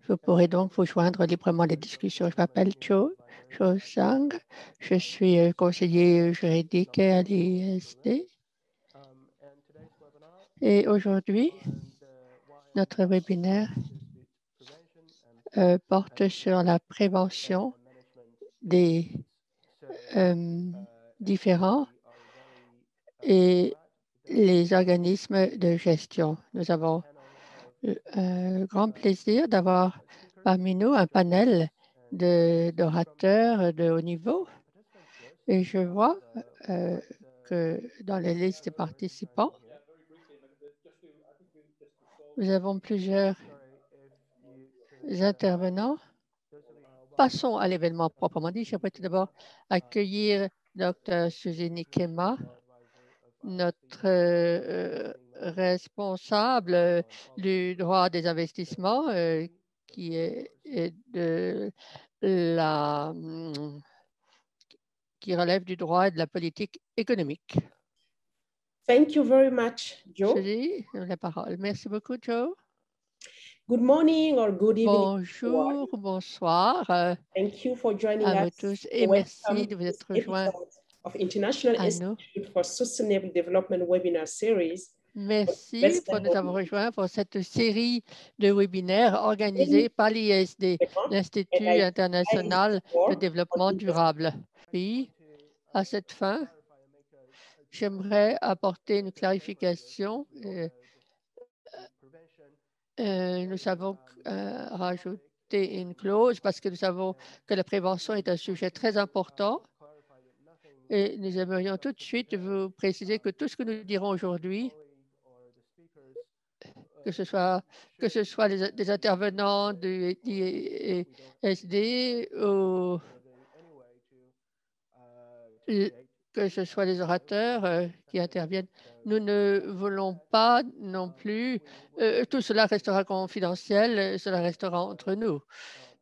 Vous pourrez donc vous joindre librement à la discussion. Je m'appelle Cho Zhang. Je suis conseiller juridique à l'ISD. Et aujourd'hui, notre webinaire porte sur la prévention des différents et les organismes de gestion. Nous avons un grand plaisir d'avoir parmi nous un panel d'orateurs de haut niveau. Et je vois que dans les listes des participants, nous avons plusieurs intervenants. Passons à l'événement proprement dit. J'aimerais tout d'abord accueillir Dr. Suzini Kema, notre responsable du droit des investissements, qui est de la qui relève du droit et de la politique économique. Thank you very much, Joe. Suzy, la parole. Merci beaucoup, Joe. Good morning or good evening. Bonjour, bonsoir. Thank you for joining à vous us. tous et merci de vous être rejoints of International à nous. Institute for Sustainable Development webinar series. Merci pour nous avoir rejoints pour cette série de webinaires organisés par l'ISD, l'Institut international de développement durable. Puis, à cette fin, j'aimerais apporter une clarification. Nous savons rajouter une clause parce que nous savons que la prévention est un sujet très important. Et nous aimerions tout de suite vous préciser que tout ce que nous dirons aujourd'hui, que ce soit des intervenants du ISD ou que ce soit les orateurs qui interviennent, nous ne voulons pas non plus, tout cela restera confidentiel, cela restera entre nous.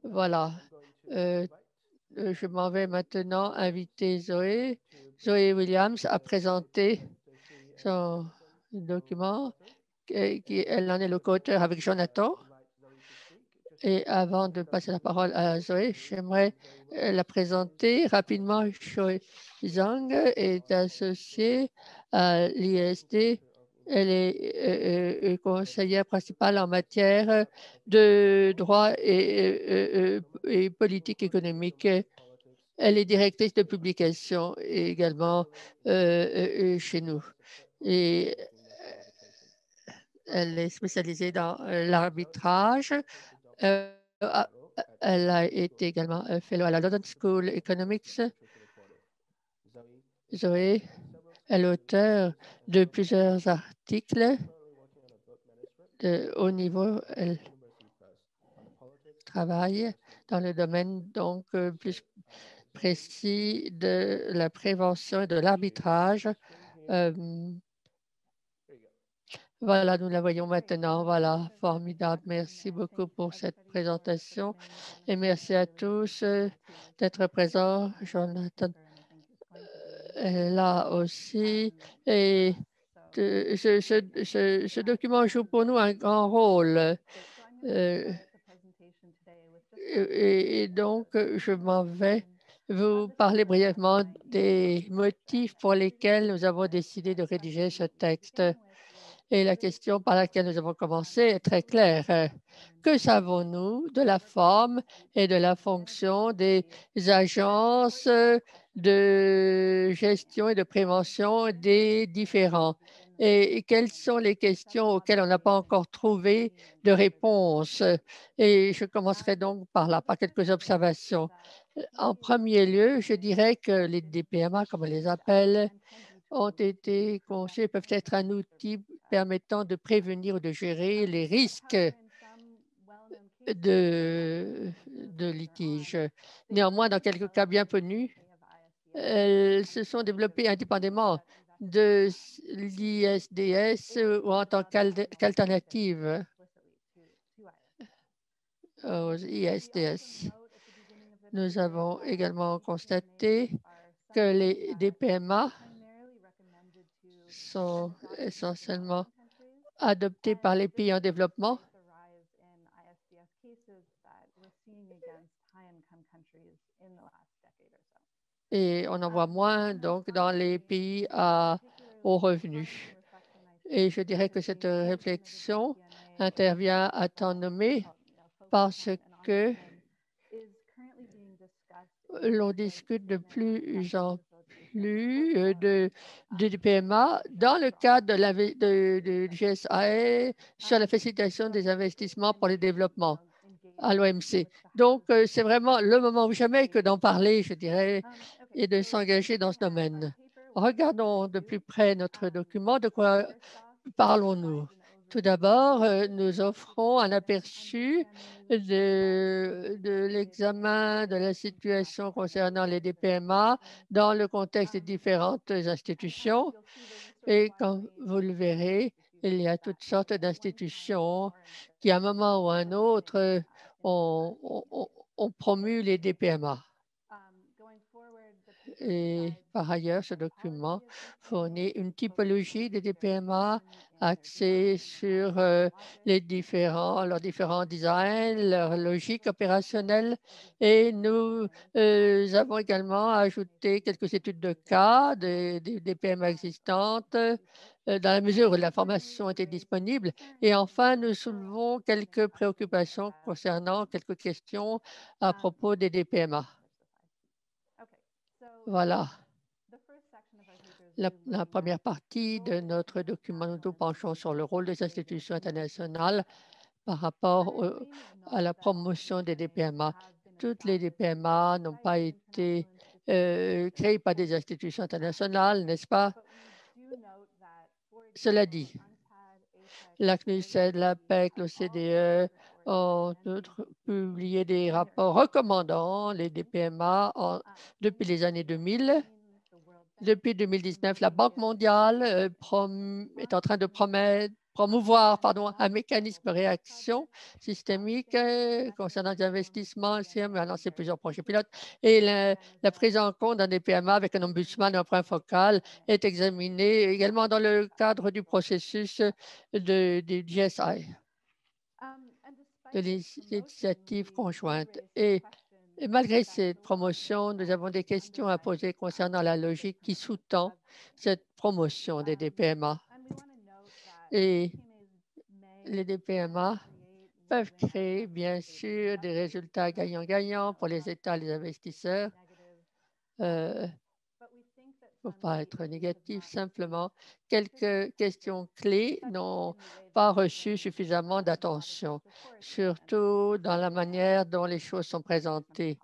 Voilà. Je m'en vais maintenant inviter Zoé Williams à présenter son document. Elle en est le co-auteur avec Jonathan. Et avant de passer la parole à Zoé, j'aimerais la présenter rapidement. Choi Zhang est associée à l'ISD. Elle est conseillère principale en matière de droit et politique économique. Elle est directrice de publication également chez nous. Et elle est spécialisée dans l'arbitrage. Elle a été également fellow à la London School Economics. Zoé est l'auteur de plusieurs articles de haut niveau. Elle travaille dans le domaine donc plus précis de la prévention et de l'arbitrage. Voilà, nous la voyons maintenant. Voilà, formidable. Merci beaucoup pour cette présentation et merci à tous d'être présents. Jonathan est là aussi. Et ce document joue pour nous un grand rôle. Et donc, je m'en vais vous parler brièvement des motifs pour lesquels nous avons décidé de rédiger ce texte. Et la question par laquelle nous avons commencé est très claire. Que savons-nous de la forme et de la fonction des agences de gestion et de prévention des différends? Et quelles sont les questions auxquelles on n'a pas encore trouvé de réponse? Et je commencerai donc par là, par quelques observations. En premier lieu, je dirais que les DPMA, comme on les appelle, ont été conçus, peuvent être un outil permettant de prévenir ou de gérer les risques de litige. Néanmoins, dans quelques cas bien connus, elles se sont développées indépendamment de l'ISDS ou en tant qu'alternative aux ISDS. Nous avons également constaté que les DPMA sont essentiellement adoptés par les pays en développement et on en voit moins donc dans les pays à hauts revenus. Et je dirais que cette réflexion intervient à temps nommé parce que l'on discute de plus en plus de PMA dans le cadre de GSA sur la facilitation des investissements pour le développement à l'OMC. Donc, c'est vraiment le moment ou jamais que d'en parler, je dirais, et de s'engager dans ce domaine. Regardons de plus près notre document. De quoi parlons-nous? Tout d'abord, nous offrons un aperçu de l'examen de la situation concernant les DPMA dans le contexte des différentes institutions. Et comme vous le verrez, il y a toutes sortes d'institutions qui, à un moment ou à un autre, ont promu les DPMA. Et par ailleurs, ce document fournit une typologie des DPMA axée sur leurs différents designs, leur logique opérationnelle. Et nous avons également ajouté quelques études de cas des DPMA existantes dans la mesure où l'information était disponible. Et enfin, nous soulevons quelques préoccupations concernant quelques questions à propos des DPMA. Voilà. La première partie de notre document, nous nous penchons sur le rôle des institutions internationales par rapport à la promotion des DPMA. Toutes les DPMA n'ont pas été créées par des institutions internationales, n'est-ce pas? Cela dit, la CNUSED, l'APEC, l'OCDE ont publié des rapports recommandant les DPMA depuis les années 2000. Depuis 2019, la Banque mondiale est en train de promouvoir un mécanisme de réaction systémique concernant les investissements. Le CIRM a lancé plusieurs projets pilotes et la prise en compte d'un DPMA avec un ombudsman et un point focal est examinée également dans le cadre du processus du GSI, de l'initiative conjointe. Et malgré cette promotion, nous avons des questions à poser concernant la logique qui sous-tend cette promotion des DPMA. Et les DPMA peuvent créer, bien sûr, des résultats gagnant-gagnant pour les États et les investisseurs. Il ne faut pas être négatif, simplement quelques questions clés n'ont pas reçu suffisamment d'attention, surtout dans la manière dont les choses sont présentées.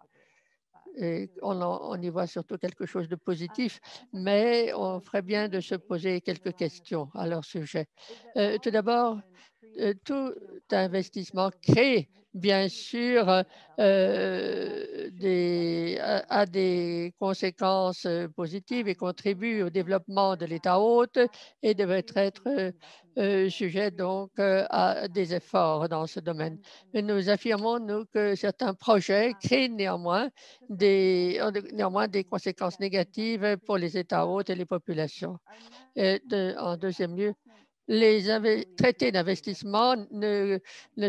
Et on y voit surtout quelque chose de positif, mais on ferait bien de se poser quelques questions à leur sujet. Tout d'abord, tout investissement crée bien sûr a des conséquences positives et contribue au développement de l'État hôte et devrait être sujet donc à des efforts dans ce domaine. Mais nous affirmons, nous, que certains projets créent néanmoins des conséquences négatives pour les États hôtes et les populations. En deuxième lieu, les traités d'investissement ne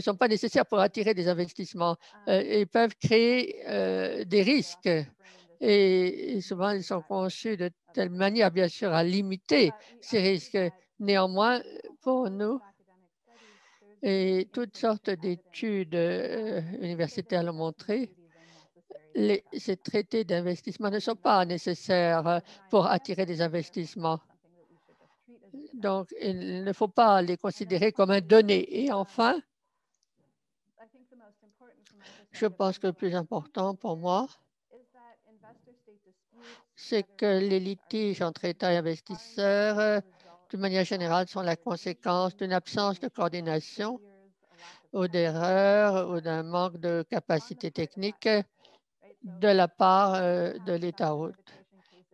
sont pas nécessaires pour attirer des investissements. Ils peuvent créer des risques et souvent ils sont conçus de telle manière, bien sûr, à limiter ces risques. Néanmoins, pour nous, et toutes sortes d'études universitaires l'ont montré, ces traités d'investissement ne sont pas nécessaires pour attirer des investissements. Donc, il ne faut pas les considérer comme un donné. Et enfin, je pense que le plus important pour moi, c'est que les litiges entre États et investisseurs, d'une manière générale, sont la conséquence d'une absence de coordination ou d'erreurs ou d'un manque de capacité technique de la part de l'État hôte.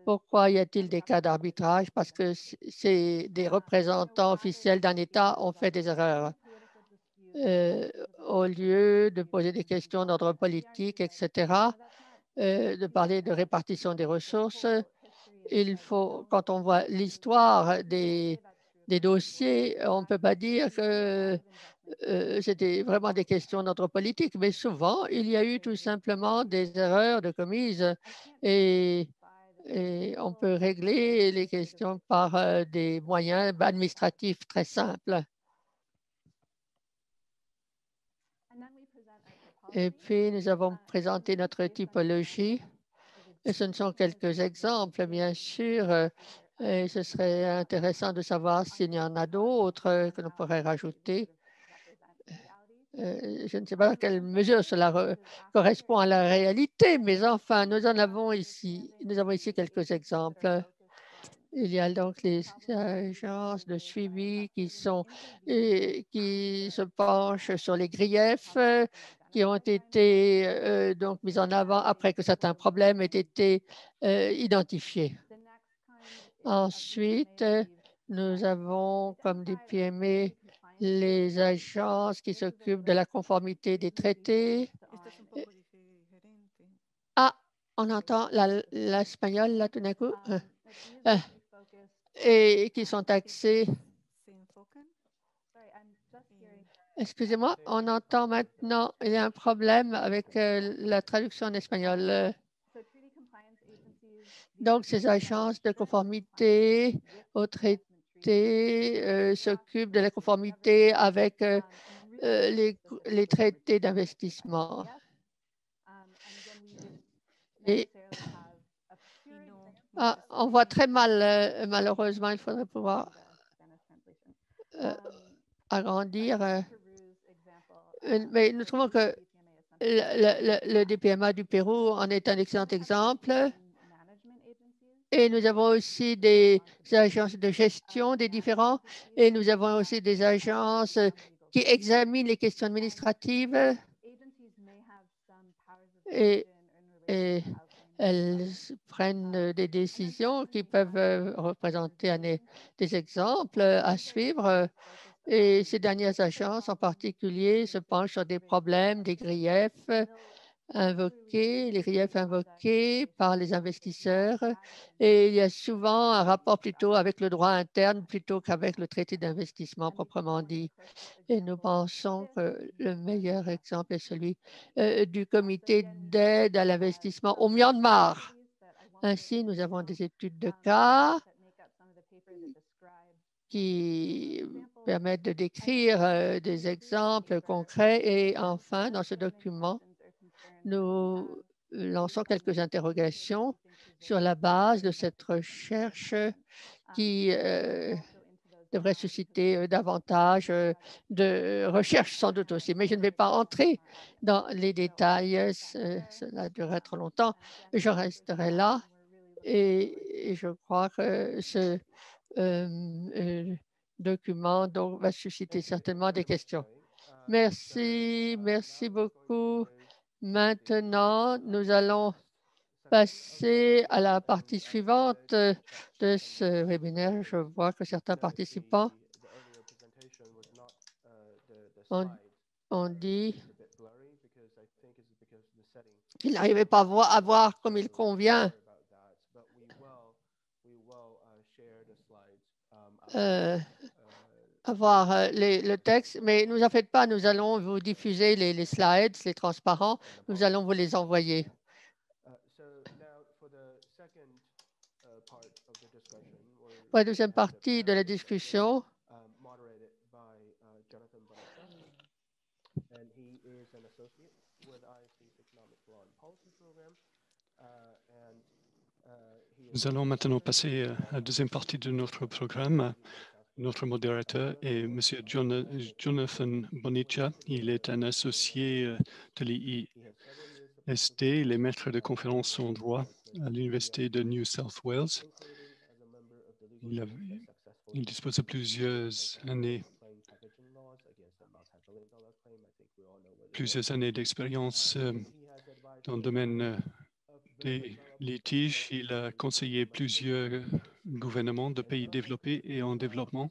Pourquoi y a-t-il des cas d'arbitrage? Parce que des représentants officiels d'un État ont fait des erreurs. Au lieu de poser des questions d'ordre politique, etc., de parler de répartition des ressources, il faut, quand on voit l'histoire des dossiers, on ne peut pas dire que c'était vraiment des questions d'ordre politique, mais souvent, il y a eu tout simplement des erreurs de commises et et on peut régler les questions par des moyens administratifs très simples. Et puis, nous avons présenté notre typologie. Et ce ne sont quelques exemples, bien sûr. Et ce serait intéressant de savoir s'il y en a d'autres que l'on pourrait rajouter. Je ne sais pas dans quelle mesure cela correspond à la réalité, mais enfin, nous avons ici quelques exemples. Il y a donc les agences de suivi qui se penchent sur les griefs qui ont été donc mis en avant après que certains problèmes aient été identifiés. Ensuite, nous avons comme des PME les agences qui s'occupent de la conformité des traités. Ah, on entend l'espagnol là tout d'un coup. Et qui sont axés. Excusez-moi, on entend maintenant, il y a un problème avec la traduction en espagnol. Donc, ces agences de conformité au traité s'occupent de la conformité avec les traités d'investissement. Et on voit très mal, malheureusement, il faudrait pouvoir agrandir. Mais nous trouvons que le DPMA du Pérou en est un excellent exemple. Et nous avons aussi des agences de gestion des différents, et nous avons aussi des agences qui examinent les questions administratives et elles prennent des décisions qui peuvent représenter des exemples à suivre. Et ces dernières agences en particulier se penchent sur des problèmes, des griefs les griefs invoqués par les investisseurs. Et il y a souvent un rapport plutôt avec le droit interne plutôt qu'avec le traité d'investissement proprement dit. Et nous pensons que le meilleur exemple est celui du comité d'aide à l'investissement au Myanmar. Ainsi, nous avons des études de cas qui permettent de décrire des exemples concrets. Et enfin, dans ce document, nous lançons quelques interrogations sur la base de cette recherche qui devrait susciter davantage de recherche sans doute aussi. Mais je ne vais pas entrer dans les détails, cela durerait trop longtemps. Je resterai là et je crois que ce document donc, va susciter certainement des questions. Merci, merci beaucoup. Maintenant, nous allons passer à la partie suivante de ce webinaire. Je vois que certains participants ont dit qu'ils n'arrivaient pas à voir comme il convient avoir le texte, mais ne vous en faites pas, nous allons vous diffuser les slides, les transparents, nous allons vous les envoyer. Pour la deuxième partie de la discussion, nous allons maintenant passer à la deuxième partie de notre programme. Notre modérateur est M. Jonathan Bonilla. Il est un associé de l'IISD, il est maître de conférences en droit à l'Université de New South Wales. Il dispose de plusieurs années d'expérience dans le domaine des litiges. Il a conseillé plusieurs gouvernements de pays développés et en développement.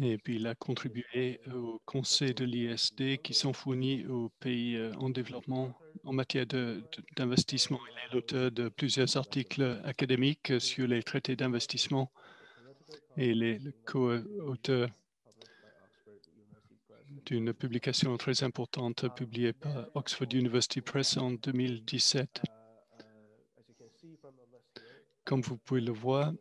Et puis, il a contribué au conseil de l'ISD qui sont fournis aux pays en développement en matière d'investissement. Il est l'auteur de plusieurs articles académiques sur les traités d'investissement et le co-auteur d'une publication très importante publiée par Oxford University Press en 2017. Comme vous pouvez le voir,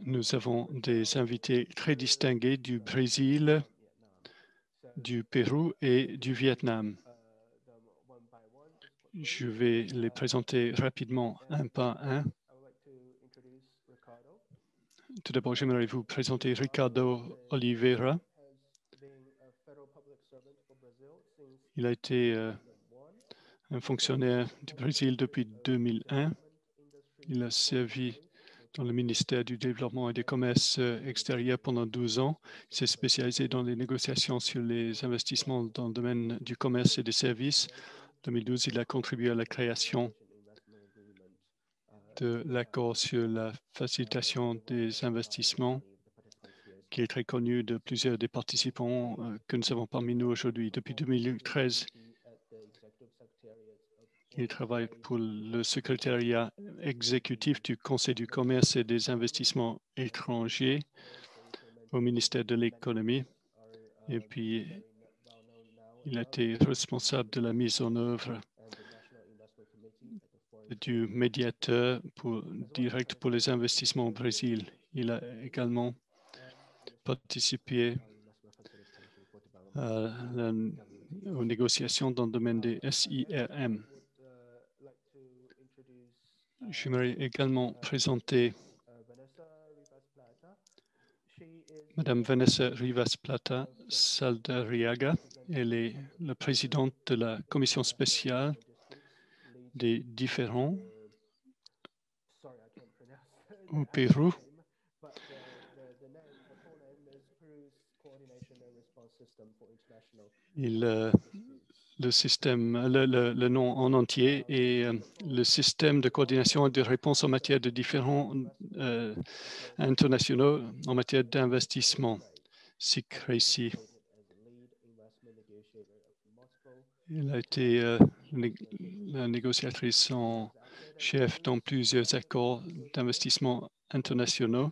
nous avons des invités très distingués du Brésil, du Pérou et du Vietnam. Je vais les présenter rapidement un par un. Tout d'abord, j'aimerais vous présenter Ricardo Oliveira. Il a été un fonctionnaire du Brésil depuis 2001. Il a servi dans le ministère du Développement et du Commerce extérieur pendant 12 ans. Il s'est spécialisé dans les négociations sur les investissements dans le domaine du commerce et des services. En 2012, il a contribué à la création de l'accord sur la facilitation des investissements, qui est très connu de plusieurs des participants que nous avons parmi nous aujourd'hui. Depuis 2013, il travaille pour le secrétariat exécutif du Conseil du commerce et des investissements étrangers au ministère de l'économie. Et puis, il a été responsable de la mise en œuvre du médiateur direct pour les investissements au Brésil. Il a également participé aux négociations dans le domaine des SIRM. J'aimerais également présenter Madame Vanessa Rivas-Plata Saldarriaga. Elle est la présidente de la commission spéciale des différends au Pérou. Le nom en entier est le système de coordination et de réponse en matière de différends internationaux en matière d'investissement, SICRACI. Elle a été la négociatrice en chef dans plusieurs accords d'investissement internationaux.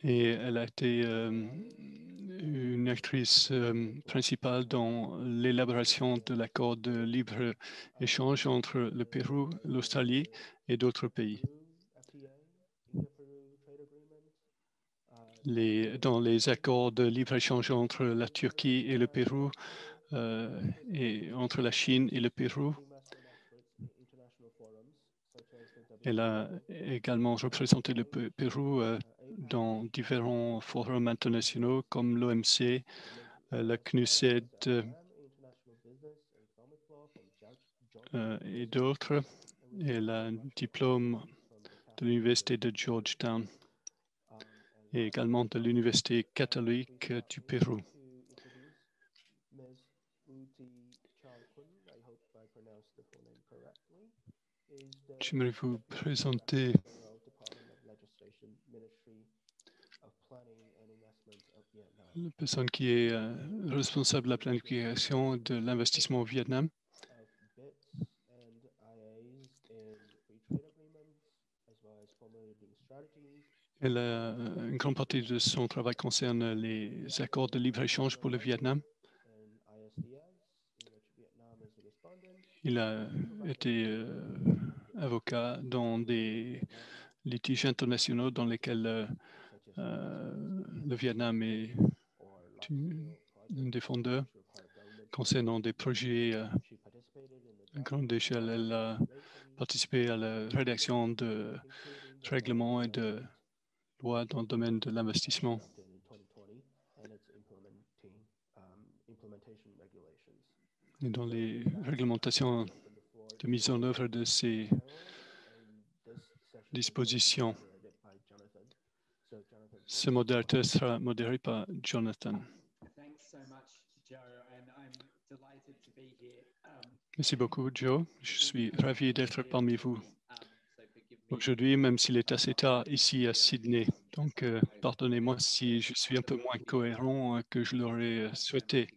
Et elle a été une actrice principale dans l'élaboration de l'accord de libre-échange entre le Pérou, l'Australie et d'autres pays. Dans les accords de libre-échange entre la Turquie et le Pérou et entre la Chine et le Pérou, elle a également représenté le Pérou dans différents forums internationaux comme l'OMC, la CNUSED et d'autres. Elle a un diplôme de l'Université de Georgetown et également de l'Université catholique du Pérou. J'aimerais vous présenter la personne qui est responsable de la planification de l'investissement au Vietnam. Une grande partie de son travail concerne les accords de libre-échange pour le Vietnam. Il a été avocat dans des litiges internationaux dans lesquels le Vietnam est un défendeur concernant des projets à grande échelle. Elle a participé à la rédaction de règlements et de lois dans le domaine de l'investissement. Et dans les réglementations de mise en œuvre de ces dispositions. Ce modérateur sera modéré par Jonathan. Merci beaucoup, Joe. Je suis ravi d'être parmi vous aujourd'hui, même s'il est assez tard ici à Sydney. Donc, pardonnez-moi si je suis un peu moins cohérent que je l'aurais souhaité.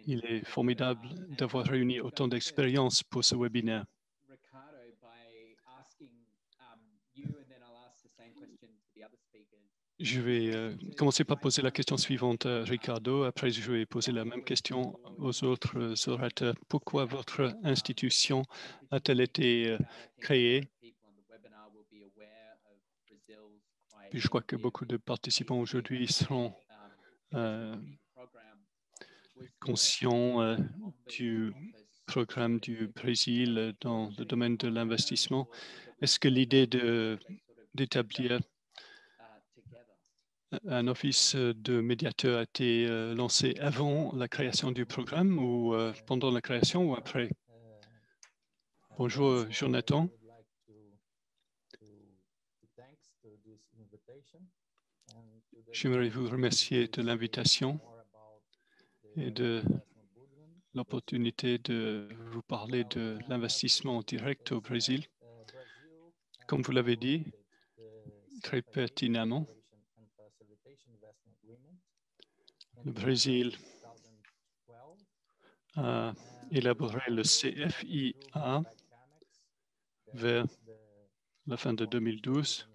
Il est formidable d'avoir réuni autant d'expérience pour ce webinaire. Ricardo, by asking you, and then I'll ask the same question to the other speakers. Je vais commencer par poser la question suivante à Ricardo. Après, je vais poser la même question aux autres orateurs. Pourquoi votre institution a-t-elle été créée? Puis je crois que beaucoup de participants aujourd'hui seront conscients du programme du Brésil dans le domaine de l'investissement. Est-ce que l'idée d'établir un office de médiateur a été lancé avant la création du programme ou pendant la création ou après? Bonjour, Jonathan. J'aimerais vous remercier de l'invitation et de l'opportunité de vous parler de l'investissement direct au Brésil. Comme vous l'avez dit très pertinemment, le Brésil a élaboré le CFIA vers la fin de 2012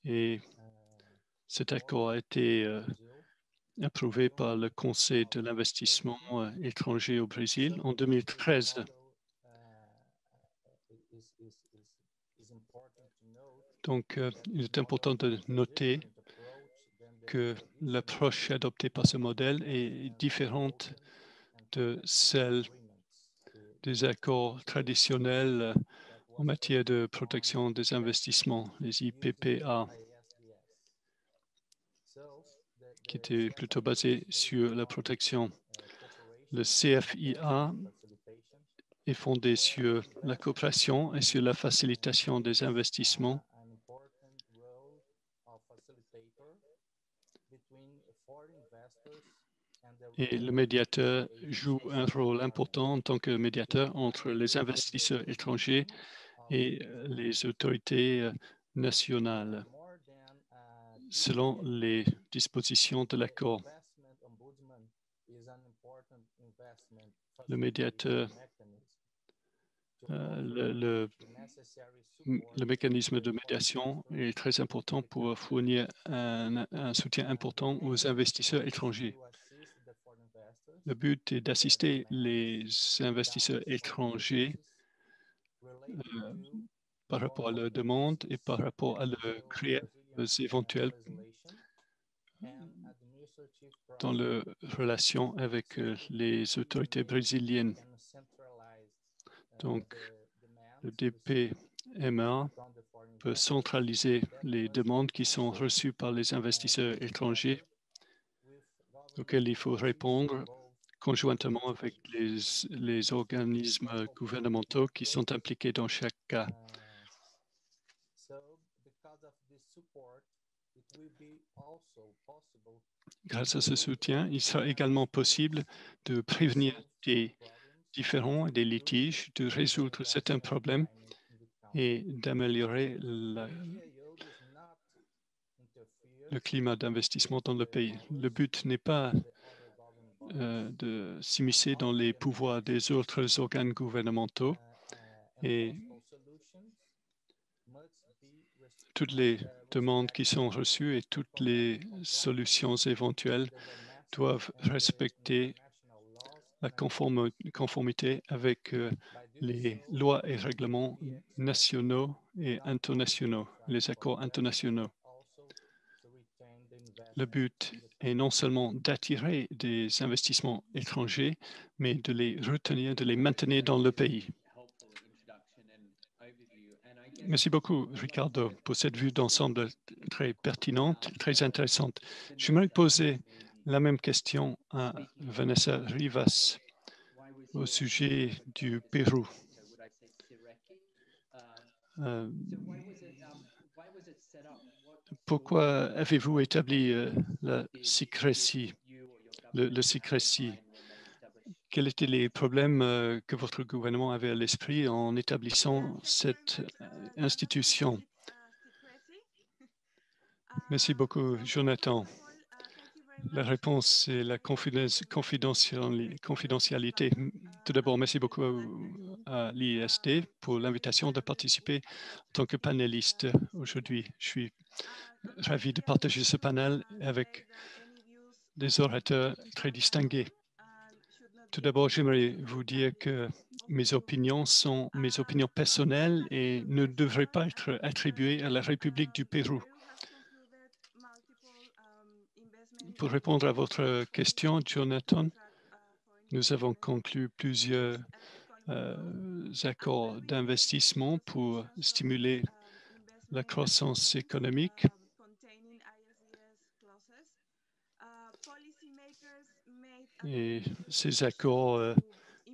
et cet accord a été approuvé par le Conseil de l'investissement étranger au Brésil en 2013. Donc, il est important de noter que l'approche adoptée par ce modèle est différente de celle des accords traditionnels en matière de protection des investissements, les IPPA, qui étaient plutôt basés sur la protection. Le CFIA est fondé sur la coopération et sur la facilitation des investissements. Et le médiateur joue un rôle important en tant que médiateur entre les investisseurs étrangers et les autorités nationales, selon les dispositions de l'accord. Le médiateur, le mécanisme de médiation est très important pour fournir un soutien important aux investisseurs étrangers. Le but est d'assister les investisseurs étrangers par rapport à leurs demandes et par rapport à leurs créations éventuelles dans leurs relations avec les autorités brésiliennes. Donc, le DPMA peut centraliser les demandes qui sont reçues par les investisseurs étrangers auxquelles il faut répondre conjointement avec les organismes gouvernementaux qui sont impliqués dans chaque cas. Grâce à ce soutien, il sera également possible de prévenir des différends et des litiges, de résoudre certains problèmes et d'améliorer le climat d'investissement dans le pays. Le but n'est pas de s'immiscer dans les pouvoirs des autres organes gouvernementaux et toutes les demandes qui sont reçues et toutes les solutions éventuelles doivent respecter la conformité avec les lois et règlements nationaux et internationaux, les accords internationaux. Le but est non seulement d'attirer des investissements étrangers, mais de les retenir, de les maintenir dans le pays. Merci beaucoup, Ricardo, pour cette vue d'ensemble très pertinente, très intéressante. J'aimerais poser la même question à Vanessa Rivas au sujet du Pérou. Pourquoi avez-vous établi la secrécy, le secrécy? Quels étaient les problèmes que votre gouvernement avait à l'esprit en établissant cette institution? Merci beaucoup, Jonathan. La réponse, c'est la confidentialité. Tout d'abord, merci beaucoup à l'ISD pour l'invitation de participer en tant que panéliste aujourd'hui. Je suis ravi de partager ce panel avec des orateurs très distingués. Tout d'abord, j'aimerais vous dire que mes opinions sont mes opinions personnelles et ne devraient pas être attribuées à la République du Pérou. Pour répondre à votre question, Jonathan, nous avons conclu plusieurs accords d'investissement pour stimuler la croissance économique. Et ces accords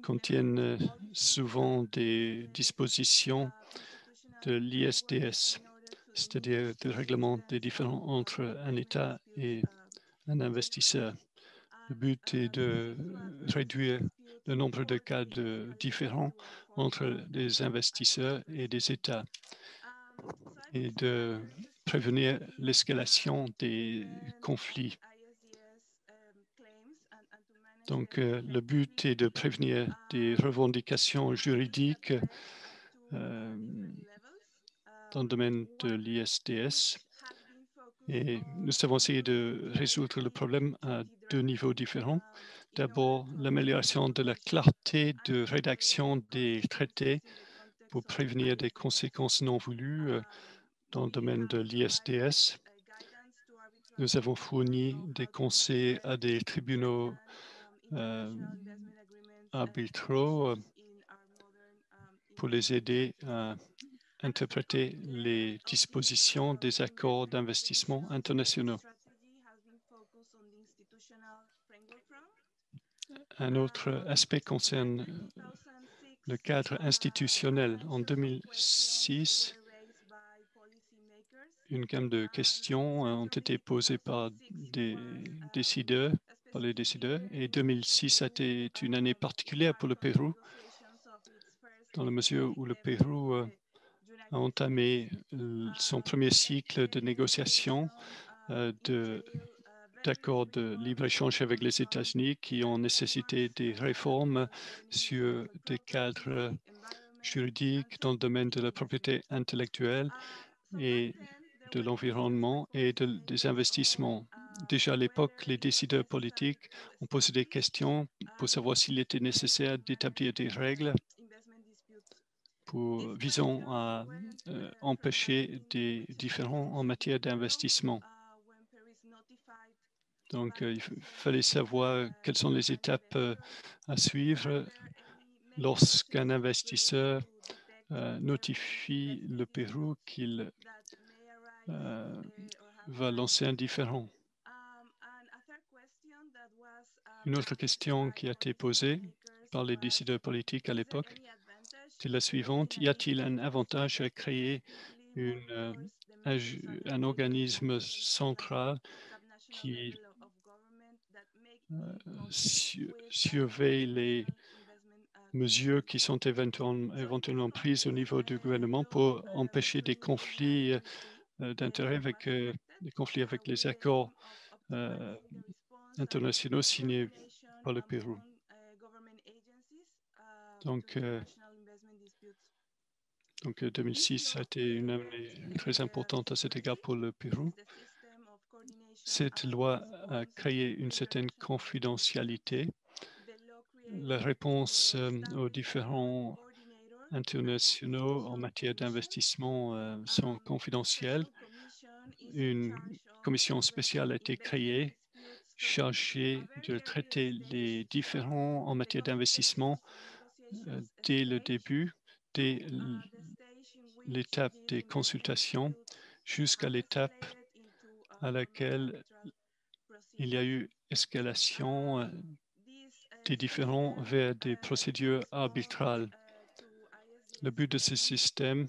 contiennent souvent des dispositions de l'ISDS, c'est-à-dire des règlements des différends entre un État et un investisseur. Le but est de réduire le nombre de cas de différends entre des investisseurs et des États et de prévenir l'escalation des conflits. Donc, le but est de prévenir des revendications juridiques dans le domaine de l'ISDS. Et nous avons essayé de résoudre le problème à deux niveaux différents. D'abord, l'amélioration de la clarté de rédaction des traités pour prévenir des conséquences non voulues dans le domaine de l'ISDS. Nous avons fourni des conseils à des tribunaux arbitraux pour les aider à interpréter les dispositions des accords d'investissement internationaux. Un autre aspect concerne le cadre institutionnel. En 2006, une gamme de questions ont été posées par les décideurs, et 2006 a été une année particulière pour le Pérou, dans la mesure où le Pérou a entamé son premier cycle de négociation d'accords de libre-échange avec les États-Unis qui ont nécessité des réformes sur des cadres juridiques dans le domaine de la propriété intellectuelle et de l'environnement et des investissements. Déjà à l'époque, les décideurs politiques ont posé des questions pour savoir s'il était nécessaire d'établir des règles visant à empêcher des différends en matière d'investissement. Donc, il fallait savoir quelles sont les étapes à suivre lorsqu'un investisseur notifie le Pérou qu'il va lancer un différend. Une autre question qui a été posée par les décideurs politiques à l'époque est la suivante. Y a-t-il un avantage à créer un organisme central qui surveille les mesures qui sont éventuellement prises au niveau du gouvernement pour empêcher des conflits d'intérêts des conflits avec les accords internationaux signés par le Pérou. Donc 2006 a été une année très importante à cet égard pour le Pérou. Cette loi a créé une certaine confidentialité. La réponse aux différents internationaux en matière d'investissement sont confidentielles. Une commission spéciale a été créée chargée de traiter les différends en matière d'investissement dès le début, dès l'étape des consultations jusqu'à l'étape à laquelle il y a eu escalation des différends vers des procédures arbitrales. Le but de ce système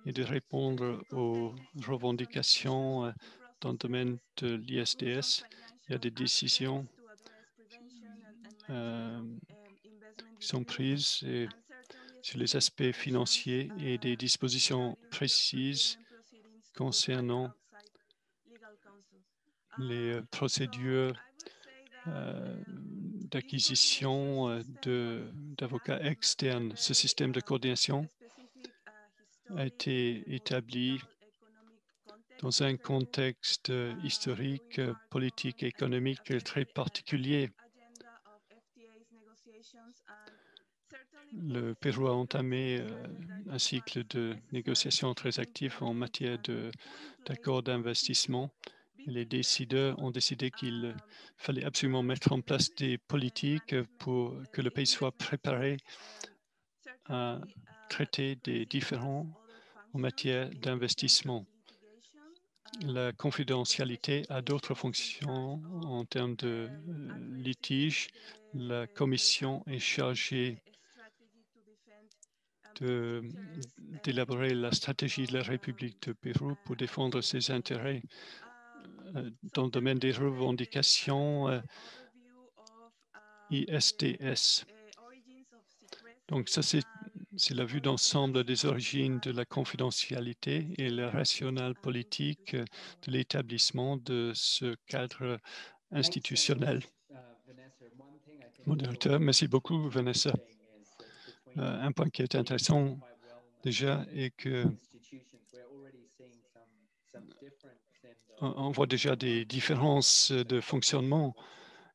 est de répondre aux revendications dans le domaine de l'ISDS. Il y a des décisions qui sont prises sur les aspects financiers et des dispositions précises concernant les procédures d'acquisition d'avocats externes. Ce système de coordination a été établi dans un contexte historique, politique et économique très particulier. Le Pérou a entamé un cycle de négociations très actif en matière d'accords d'investissement. Les décideurs ont décidé qu'il fallait absolument mettre en place des politiques pour que le pays soit préparé à traiter des différends en matière d'investissement. La confidentialité a d'autres fonctions en termes de litige. La Commission est chargée d'élaborer la stratégie de la République de Pérou pour défendre ses intérêts dans le domaine des revendications ISDS. Donc ça, c'est la vue d'ensemble des origines de la confidentialité et le rationnel politique de l'établissement de ce cadre institutionnel. Modérateur, merci beaucoup, Vanessa. Un point qui est intéressant déjà est que on voit déjà des différences de fonctionnement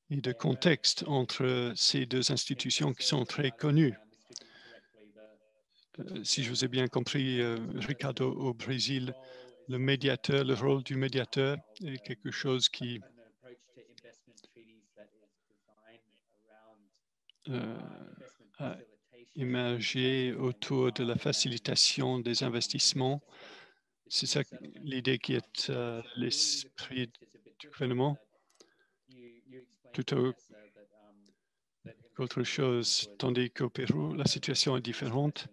et de contexte entre ces deux institutions qui sont très connues. Si je vous ai bien compris, Ricardo, au Brésil, le rôle du médiateur est quelque chose qui a émergé autour de la facilitation des investissements. C'est ça l'idée qui est à l'esprit du gouvernement, plutôt qu'autre chose, tandis qu'au Pérou, la situation est différente.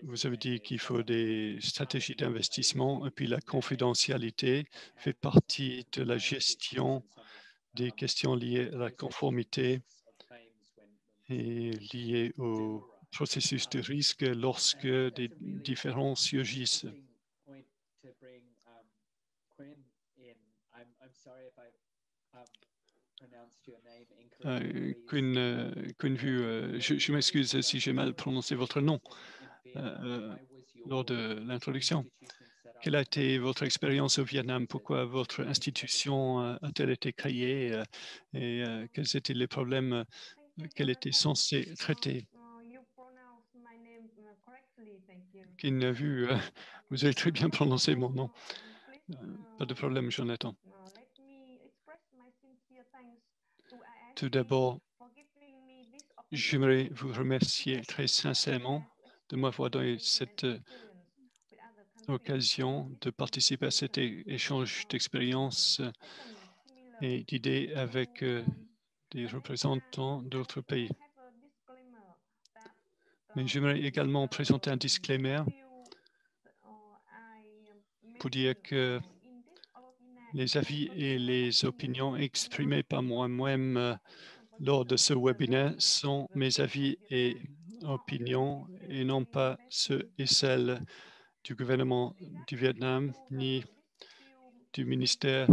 Vous avez dit qu'il faut des stratégies d'investissement et puis la confidentialité fait partie de la gestion des questions liées à la conformité et liées au processus de risque lorsque des différends surgissent. Je m'excuse si j'ai mal prononcé votre nom lors de l'introduction. Quelle a été votre expérience au Vietnam? Pourquoi votre institution a-t-elle été créée et quels étaient les problèmes qu'elle était censée traiter? Vous avez très bien prononcé mon nom. Pas de problème, Jonathan. Tout d'abord, j'aimerais vous remercier très sincèrement de m'avoir donné cette occasion de participer à cet échange d'expériences et d'idées avec des représentants d'autres pays. Mais j'aimerais également présenter un disclaimer pour dire que les avis et les opinions exprimées par moi-même lors de ce webinaire sont mes avis et opinions et non pas ceux et celles du gouvernement du Vietnam ni du ministère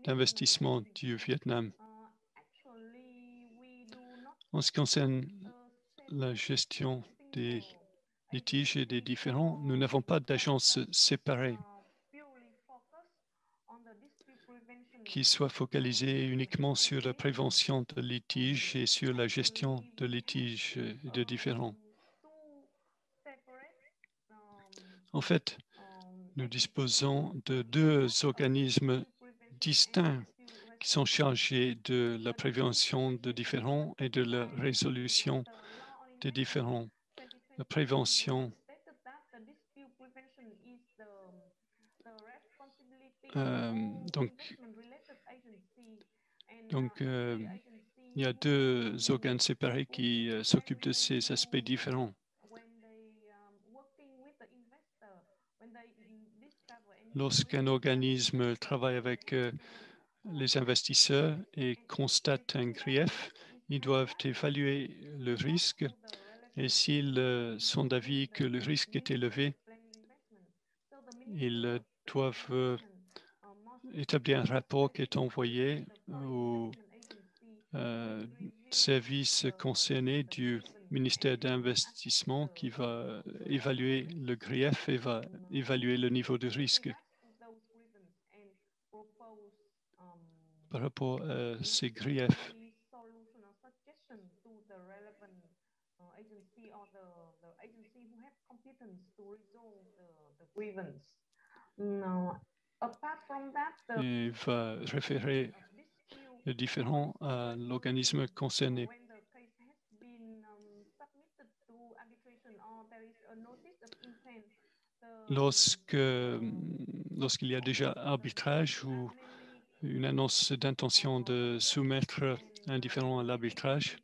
d'investissement du Vietnam. En ce qui concerne la gestion des litiges et des différends, nous n'avons pas d'agence séparée qui soit focalisée uniquement sur la prévention de litiges et sur la gestion de litiges et de différends. En fait, nous disposons de deux organismes distincts qui sont chargés de la prévention de différends et de la résolution des différends. La prévention il y a deux organes séparés qui s'occupent de ces aspects différents. Lorsqu'un organisme travaille avec les investisseurs et constate un grief, ils doivent évaluer le risque et s'ils sont d'avis que le risque est élevé, ils doivent établi un rapport qui est envoyé aux services concernés du ministère d'investissement qui va évaluer le grief et va évaluer le niveau de risque. Par rapport à ces griefs, il va référer le différend à l'organisme concerné. Lorsqu'il y a déjà arbitrage ou une annonce d'intention de soumettre un différend à l'arbitrage,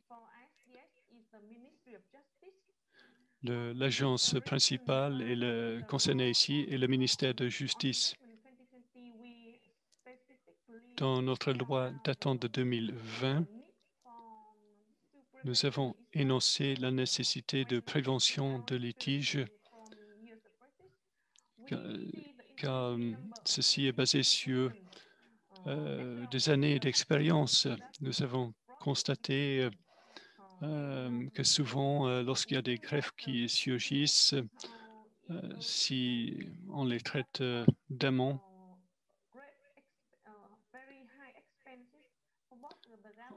l'agence principale et le concerné ici est le ministère de Justice. Dans notre loi datant de 2020, nous avons énoncé la nécessité de prévention de litiges car ceci est basé sur des années d'expérience. Nous avons constaté que souvent, lorsqu'il y a des greffes qui surgissent, si on les traite d'amont,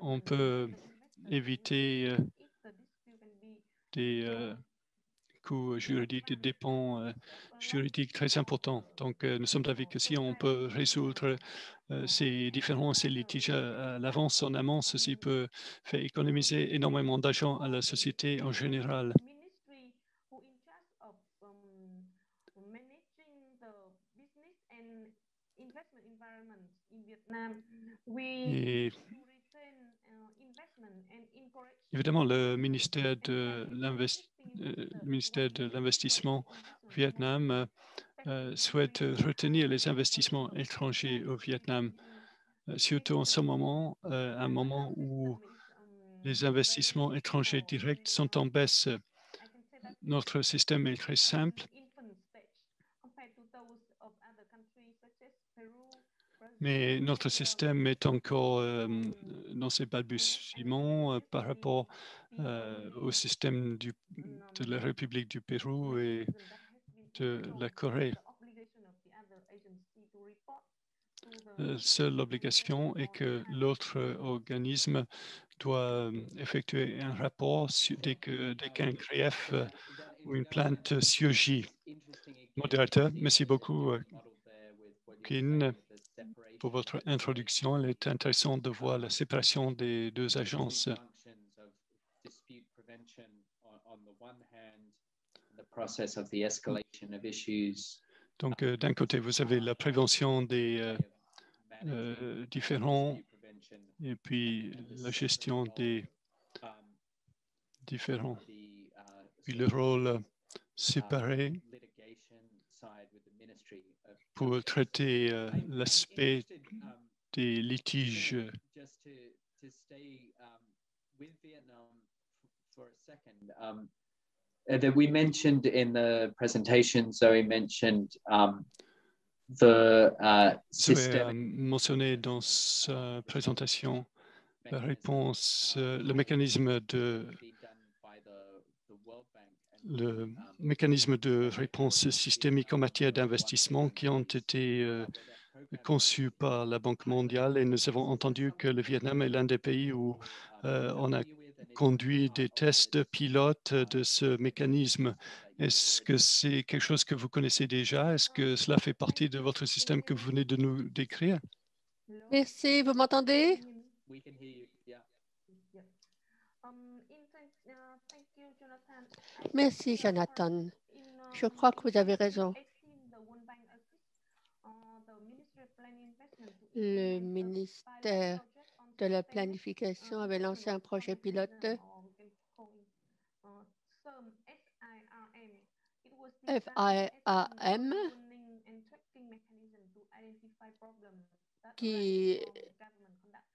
on peut éviter des coûts juridiques, des dépenses juridiques très importants. Donc, nous sommes d'avis que si on peut résoudre ces différents, ces litiges à l'avance, en amont, ceci peut faire économiser énormément d'argent à la société en général. Et évidemment, le ministère de l'Investissement au Vietnam souhaite retenir les investissements étrangers au Vietnam, surtout en ce moment, un moment où les investissements étrangers directs sont en baisse. Notre système est très simple, mais notre système est encore dans ses balbutiements par rapport au système de la République du Pérou et de la Corée. Seule l'obligation est que l'autre organisme doit effectuer un rapport dès qu'un grief ou une plainte surgit. Modérateur, merci beaucoup, Kin, pour votre introduction. Il est intéressant de voir la séparation des deux agences. Donc, d'un côté, vous avez la prévention des différends et puis la gestion des différends. Puis le rôle séparé pour traiter l'aspect des litiges. That we mentioned in the presentation, Zoe mentioned the system. Mentionné dans sa présentation la réponse, le mécanisme de réponse systémique en matière d'investissement qui ont été conçus par la Banque mondiale, et nous avons entendu que le Vietnam est l'un des pays où on a conduit des tests pilotes de ce mécanisme. Est-ce que c'est quelque chose que vous connaissez déjà? Est-ce que cela fait partie de votre système que vous venez de nous décrire? Merci, vous m'entendez? Merci, Jonathan. Je crois que vous avez raison. Le ministère de la Planification avait lancé un projet pilote FIRM qui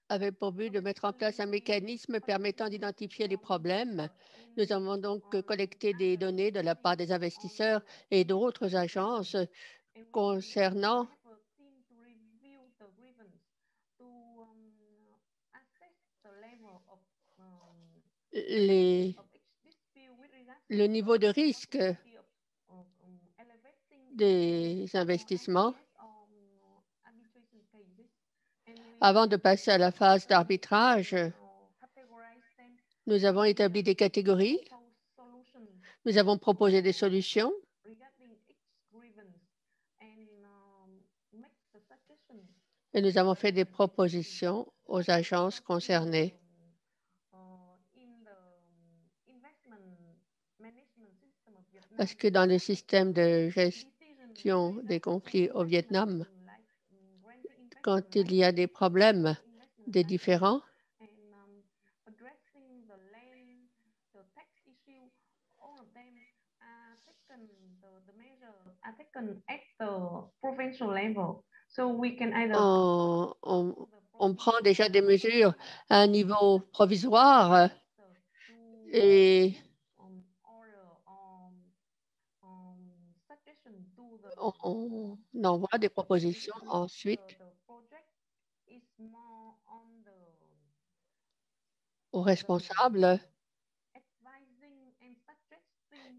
avait pour but de mettre en place un mécanisme permettant d'identifier les problèmes. Nous avons donc collecté des données de la part des investisseurs et d'autres agences concernant le niveau de risque des investissements avant de passer à la phase d'arbitrage. Nous avons établi des catégories. Nous avons proposé des solutions. Et nous avons fait des propositions aux agences concernées. Parce que dans le système de gestion des conflits au Vietnam, quand il y a des problèmes, des différends, on prend déjà des mesures à un niveau provisoire et on envoie des propositions ensuite aux responsables.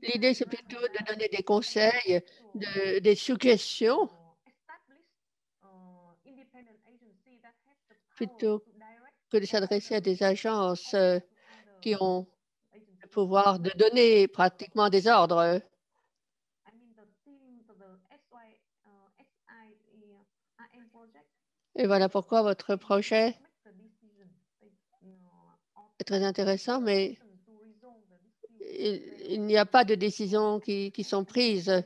L'idée, c'est plutôt de donner des conseils, des suggestions, plutôt que de s'adresser à des agences qui ont le pouvoir de donner pratiquement des ordres. Et voilà pourquoi votre projet est très intéressant, mais il n'y a pas de décisions qui sont prises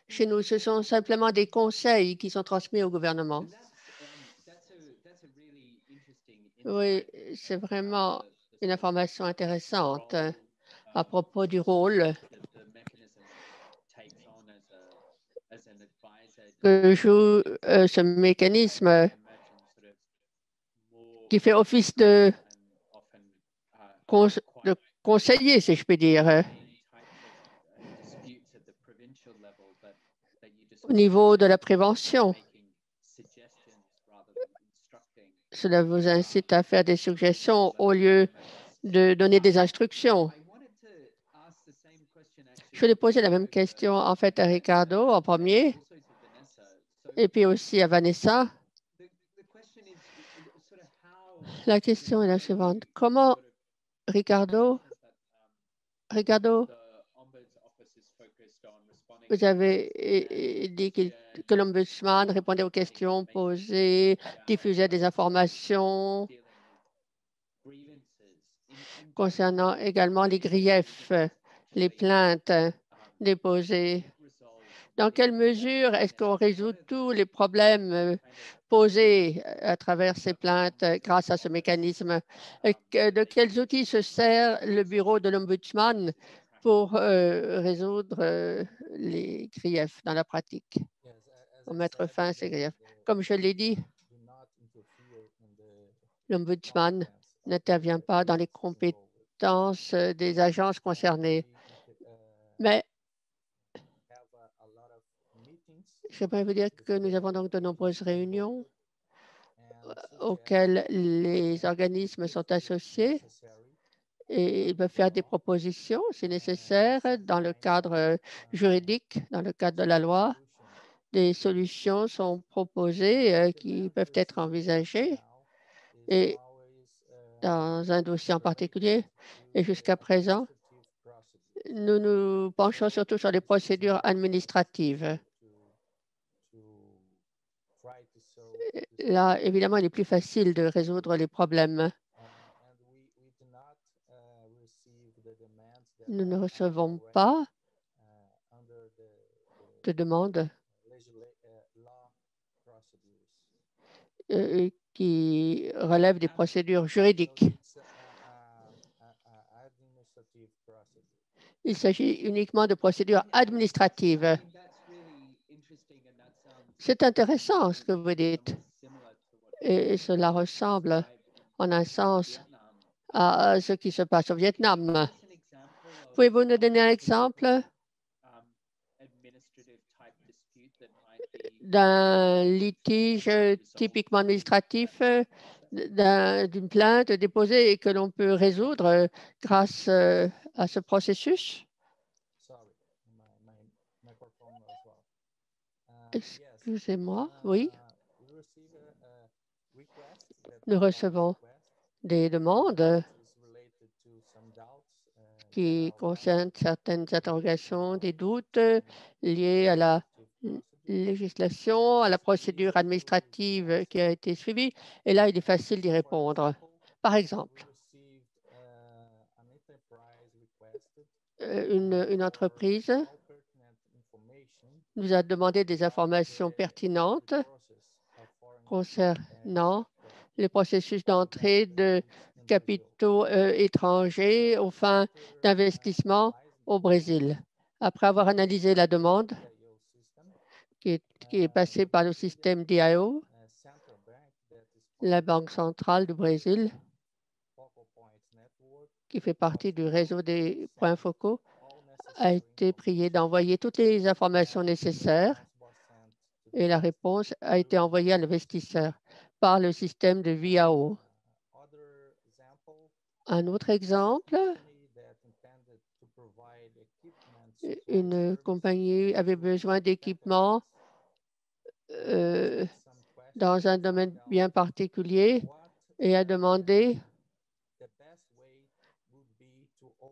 chez nous. Ce sont simplement des conseils qui sont transmis au gouvernement. Oui, c'est vraiment une information intéressante à propos du rôle que joue ce mécanisme qui fait office de conseiller, si je peux dire, au niveau de la prévention. Cela vous incite à faire des suggestions au lieu de donner des instructions. Je voulais poser la même question en fait à Ricardo en premier et puis aussi à Vanessa. La question est la suivante. Comment Ricardo, vous avez dit que l'Ombudsman répondait aux questions posées, diffusait des informations concernant également les griefs, les plaintes déposées. Dans quelle mesure est-ce qu'on résout tous les problèmes posés à travers ces plaintes grâce à ce mécanisme? De quels outils se sert le bureau de l'Ombudsman pour résoudre les griefs dans la pratique, pour mettre fin à ces griefs? Comme je l'ai dit, l'Ombudsman n'intervient pas dans les compétences des agences concernées. Mais j'aimerais vous dire que nous avons donc de nombreuses réunions auxquelles les organismes sont associés et ils peuvent faire des propositions si nécessaire dans le cadre juridique, dans le cadre de la loi. Des solutions sont proposées qui peuvent être envisagées et dans un dossier en particulier. Et jusqu'à présent, nous nous penchons surtout sur les procédures administratives. Là, évidemment, il est plus facile de résoudre les problèmes. Nous ne recevons pas de demandes qui relèvent des procédures juridiques. Il s'agit uniquement de procédures administratives. C'est intéressant ce que vous dites. Et cela ressemble en un sens à ce qui se passe au Vietnam. Pouvez-vous nous donner un exemple d'un litige typiquement administratif d'une plainte déposée et que l'on peut résoudre grâce à ce processus? Excusez-moi, oui. Nous recevons des demandes qui concernent certaines interrogations, des doutes liés à la législation, à la procédure administrative qui a été suivie. Et là, il est facile d'y répondre. Par exemple, une entreprise nous a demandé des informations pertinentes concernant le processus d'entrée de capitaux étrangers aux fins d'investissement au Brésil. Après avoir analysé la demande qui est passée par le système DIO, la Banque centrale du Brésil, qui fait partie du réseau des points focaux, a été priée d'envoyer toutes les informations nécessaires et la réponse a été envoyée à l'investisseur par le système de VIAO. Un autre exemple, une compagnie avait besoin d'équipements dans un domaine bien particulier et a demandé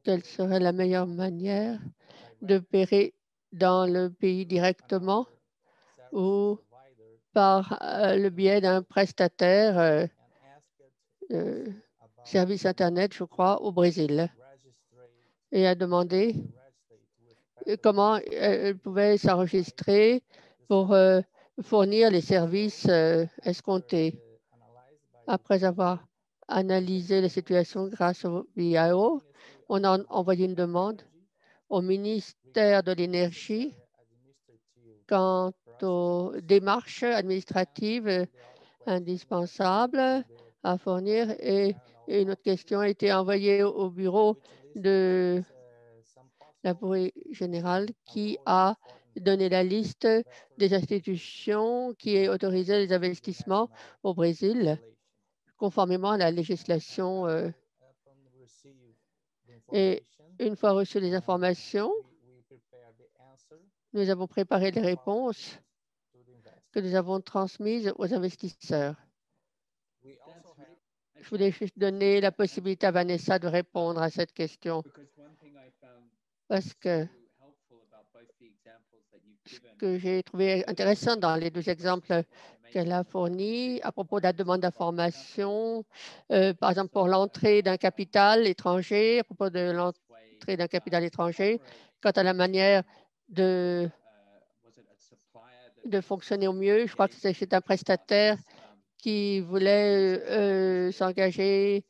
quelle serait la meilleure manière d'opérer dans le pays directement ou par le biais d'un prestataire service Internet, je crois, au Brésil, et a demandé comment elle pouvait s'enregistrer pour fournir les services escomptés. Après avoir analysé la situation grâce au BIO, on a envoyé une demande au ministère de l'Énergie quant aux démarches administratives indispensables à fournir, et une autre question a été envoyée au bureau de l'Avoué général qui a donné la liste des institutions qui autorisaient les investissements au Brésil conformément à la législation. Et une fois reçues les informations, nous avons préparé les réponses que nous avons transmises aux investisseurs. Je voulais juste donner la possibilité à Vanessa de répondre à cette question, parce que ce que j'ai trouvé intéressant dans les deux exemples qu'elle a fournis à propos de la demande d'information, par exemple pour l'entrée d'un capital étranger, à propos de l'entrée d'un capital étranger, quant à la manière de fonctionner au mieux. Je crois que c'est un prestataire qui voulait s'engager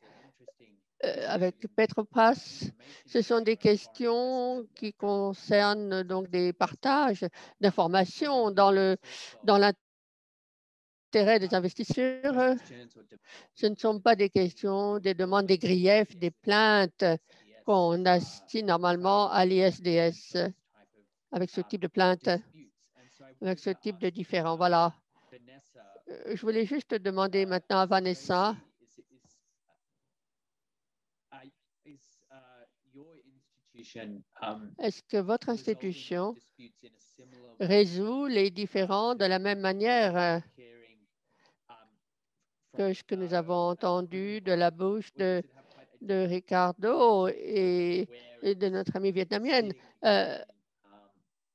avec Petrobras. Ce sont des questions qui concernent donc des partages d'informations dans l'intérêt des investisseurs. Ce ne sont pas des questions, des demandes, des griefs, des plaintes qu'on assit normalement à l'ISDS avec ce type de plainte, avec ce type de différend. Voilà. Je voulais juste demander maintenant à Vanessa, est-ce que votre institution résout les différends de la même manière que ce que nous avons entendu de la bouche de Ricardo et de notre amie vietnamienne?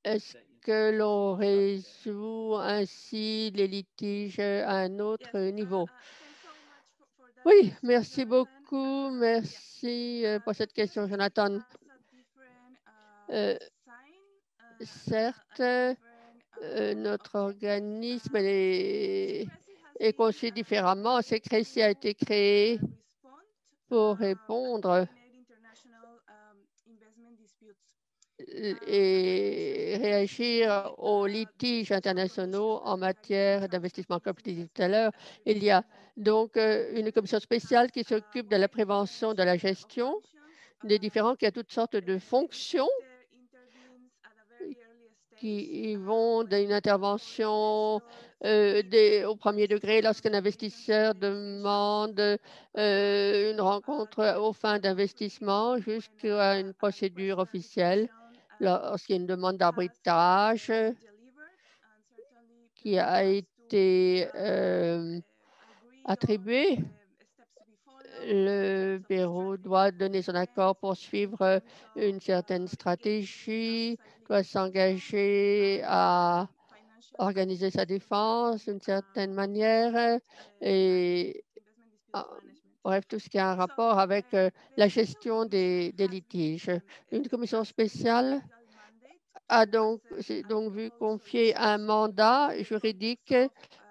Est-ce que l'on résout ainsi les litiges à un autre niveau? Oui, merci beaucoup. Merci pour cette question, Jonathan. Certes, notre organisme est conçu différemment. Secrecy a été créé pour répondre et réagir aux litiges internationaux en matière d'investissement. Comme je disais tout à l'heure, il y a donc une commission spéciale qui s'occupe de la prévention, de la gestion des différends, qui a toutes sortes de fonctions qui vont d'une intervention au premier degré lorsqu'un investisseur demande une rencontre aux fins d'investissement jusqu'à une procédure officielle lorsqu'il y a une demande d'arbitrage qui a été attribuée. Le bureau doit donner son accord pour suivre une certaine stratégie, doit s'engager à organiser sa défense d'une certaine manière et bref, tout ce qui a un rapport avec la gestion des litiges. Une commission spéciale s'est donc vu confier un mandat juridique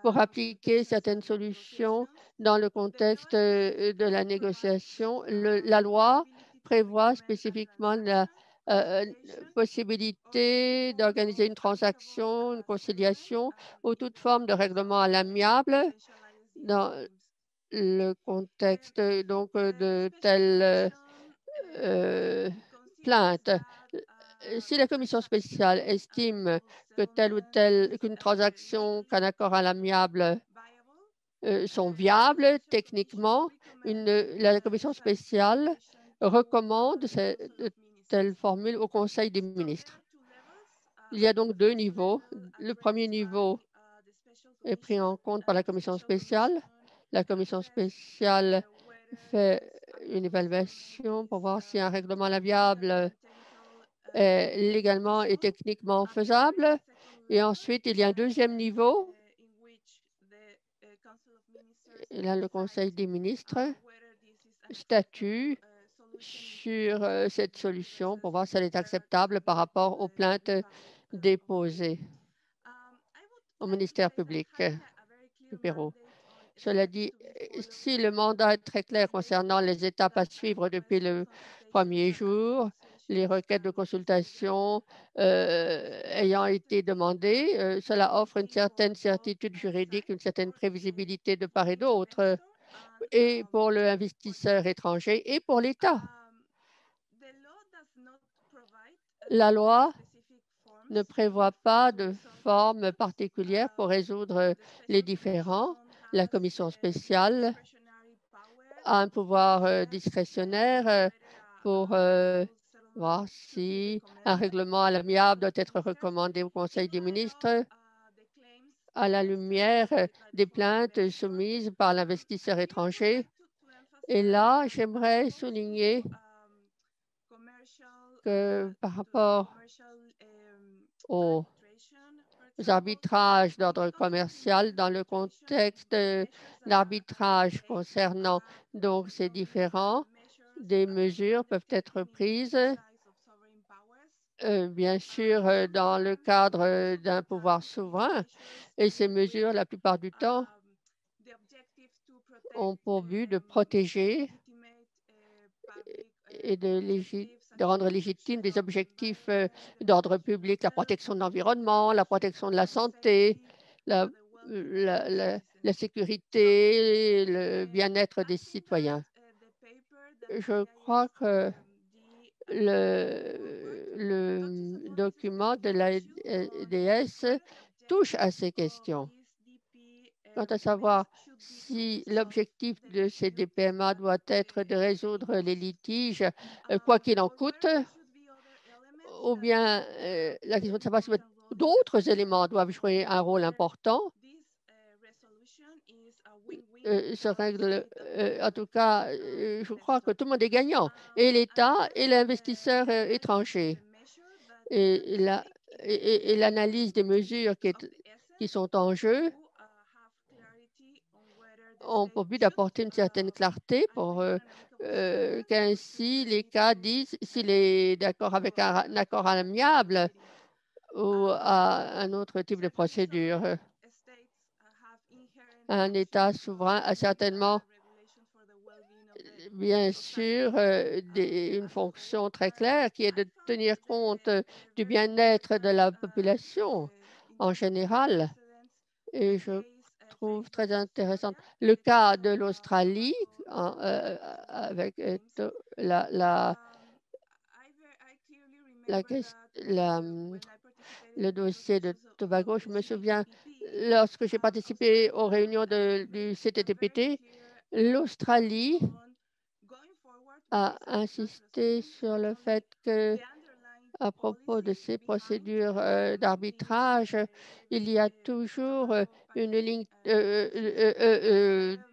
pour appliquer certaines solutions dans le contexte de la négociation. La loi prévoit spécifiquement la possibilité d'organiser une transaction, une conciliation ou toute forme de règlement à l'amiable dans le contexte donc de telle plainte. Si la commission spéciale estime que telle ou telle qu'une transaction, qu'un accord à l'amiable sont viables techniquement, la commission spéciale recommande de telles formules au Conseil des ministres. Il y a donc deux niveaux. Le premier niveau est pris en compte par la commission spéciale. La commission spéciale fait une évaluation pour voir si un règlement à l'amiable est légalement et techniquement faisable. Et ensuite, il y a un deuxième niveau. Et là, le Conseil des ministres statue sur cette solution pour voir si elle est acceptable par rapport aux plaintes déposées au ministère public du Pérou. Cela dit, si le mandat est très clair concernant les étapes à suivre depuis le premier jour, les requêtes de consultation ayant été demandées, cela offre une certaine certitude juridique, une certaine prévisibilité de part et d'autre, et pour l'investisseur étranger et pour l'État. La loi ne prévoit pas de forme particulière pour résoudre les différends. La commission spéciale a un pouvoir discrétionnaire pour voir si un règlement à l'amiable doit être recommandé au Conseil des ministres à la lumière des plaintes soumises par l'investisseur étranger. Et là, j'aimerais souligner que par rapport aux arbitrages d'ordre commercial, dans le contexte d'arbitrage concernant donc ces différends, des mesures peuvent être prises, bien sûr, dans le cadre d'un pouvoir souverain. Et ces mesures, la plupart du temps, ont pour but de protéger et de rendre légitimes des objectifs d'ordre public, la protection de l'environnement, la protection de la santé, la sécurité, le bien-être des citoyens. Je crois que le document de l'ADS touche à ces questions. Quant à savoir si l'objectif de ces DPMA doit être de résoudre les litiges, quoi qu'il en coûte, ou bien la question de savoir si d'autres éléments doivent jouer un rôle important, se règle, en tout cas, je crois que tout le monde est gagnant, et l'État et l'investisseur étranger. Et l'analyse des mesures qui sont en jeu ont pour but d'apporter une certaine clarté pour qu'ainsi les cas disent s'il est d'accord avec un accord amiable ou à un autre type de procédure. Un État souverain a certainement, bien sûr, une fonction très claire qui est de tenir compte du bien-être de la population en général. Et je trouve très intéressant le cas de l'Australie avec le dossier de Tobago. Je me souviens, lorsque j'ai participé aux réunions du CTTPT, l'Australie a insisté sur le fait que, à propos de ces procédures d'arbitrage, il y a toujours une ligne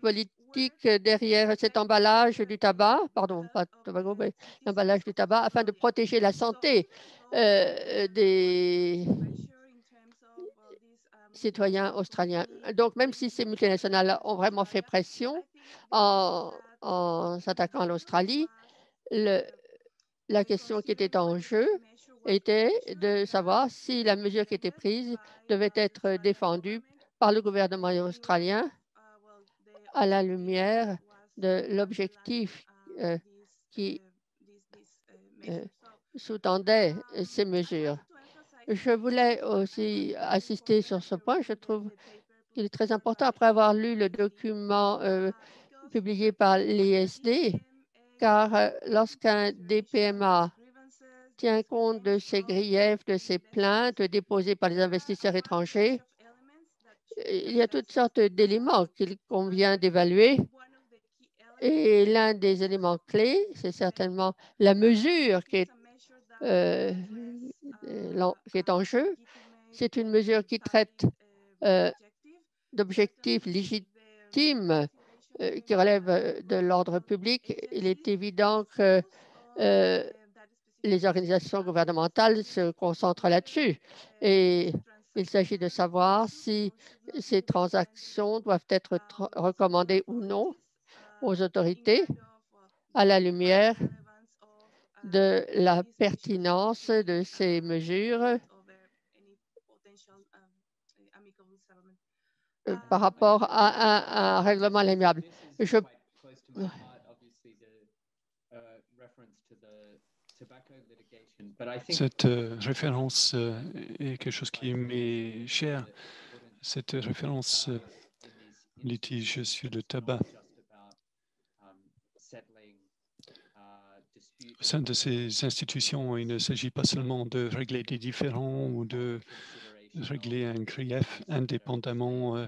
politique derrière cet emballage du tabac, pardon, pas Tobago, mais l'emballage du tabac, afin de protéger la santé des citoyens australiens. Donc, même si ces multinationales ont vraiment fait pression en s'attaquant à l'Australie, la question qui était en jeu était de savoir si la mesure qui était prise devait être défendue par le gouvernement australien à la lumière de l'objectif qui sous-tendait ces mesures. Je voulais aussi insister sur ce point. Je trouve qu'il est très important, après avoir lu le document publié par l'ISD, car lorsqu'un DPMA tient compte de ces griefs, de ces plaintes déposées par les investisseurs étrangers, il y a toutes sortes d'éléments qu'il convient d'évaluer. Et l'un des éléments clés, c'est certainement la mesure qui est en jeu. C'est une mesure qui traite d'objectifs légitimes qui relèvent de l'ordre public. Il est évident que les organisations gouvernementales se concentrent là-dessus. Et il s'agit de savoir si ces transactions doivent être recommandées ou non aux autorités à la lumière de la pertinence de ces mesures par rapport à un règlement amiable. Cette référence est quelque chose qui m'est cher. Cette référence litige sur le tabac. Au sein de ces institutions, il ne s'agit pas seulement de régler des différends ou de régler un grief indépendamment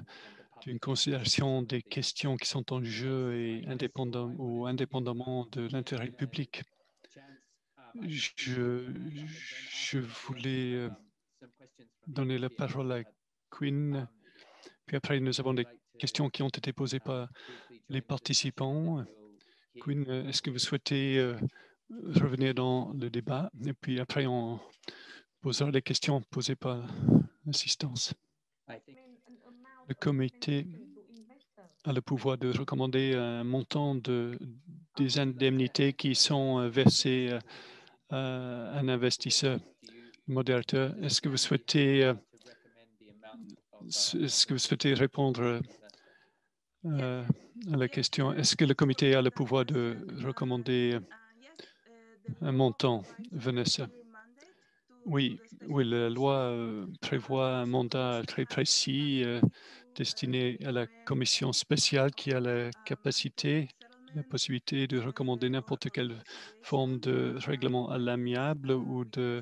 d'une considération des questions qui sont en jeu et indépendamment de l'intérêt public. Je voulais donner la parole à Quinn, puis après nous avons des questions qui ont été posées par les participants. Quinn, est-ce que vous souhaitez revenir dans le débat? Et puis après, on posera les questions posées par l'assistance. Le comité a le pouvoir de recommander un montant des indemnités qui sont versées à un investisseur. Modérateur, est-ce que vous souhaitez répondre à la question? Est-ce que le comité a le pouvoir de recommander un montant, Vanessa? Oui, la loi prévoit un mandat très précis destiné à la commission spéciale qui a la capacité, la possibilité de recommander n'importe quelle forme de règlement à l'amiable ou de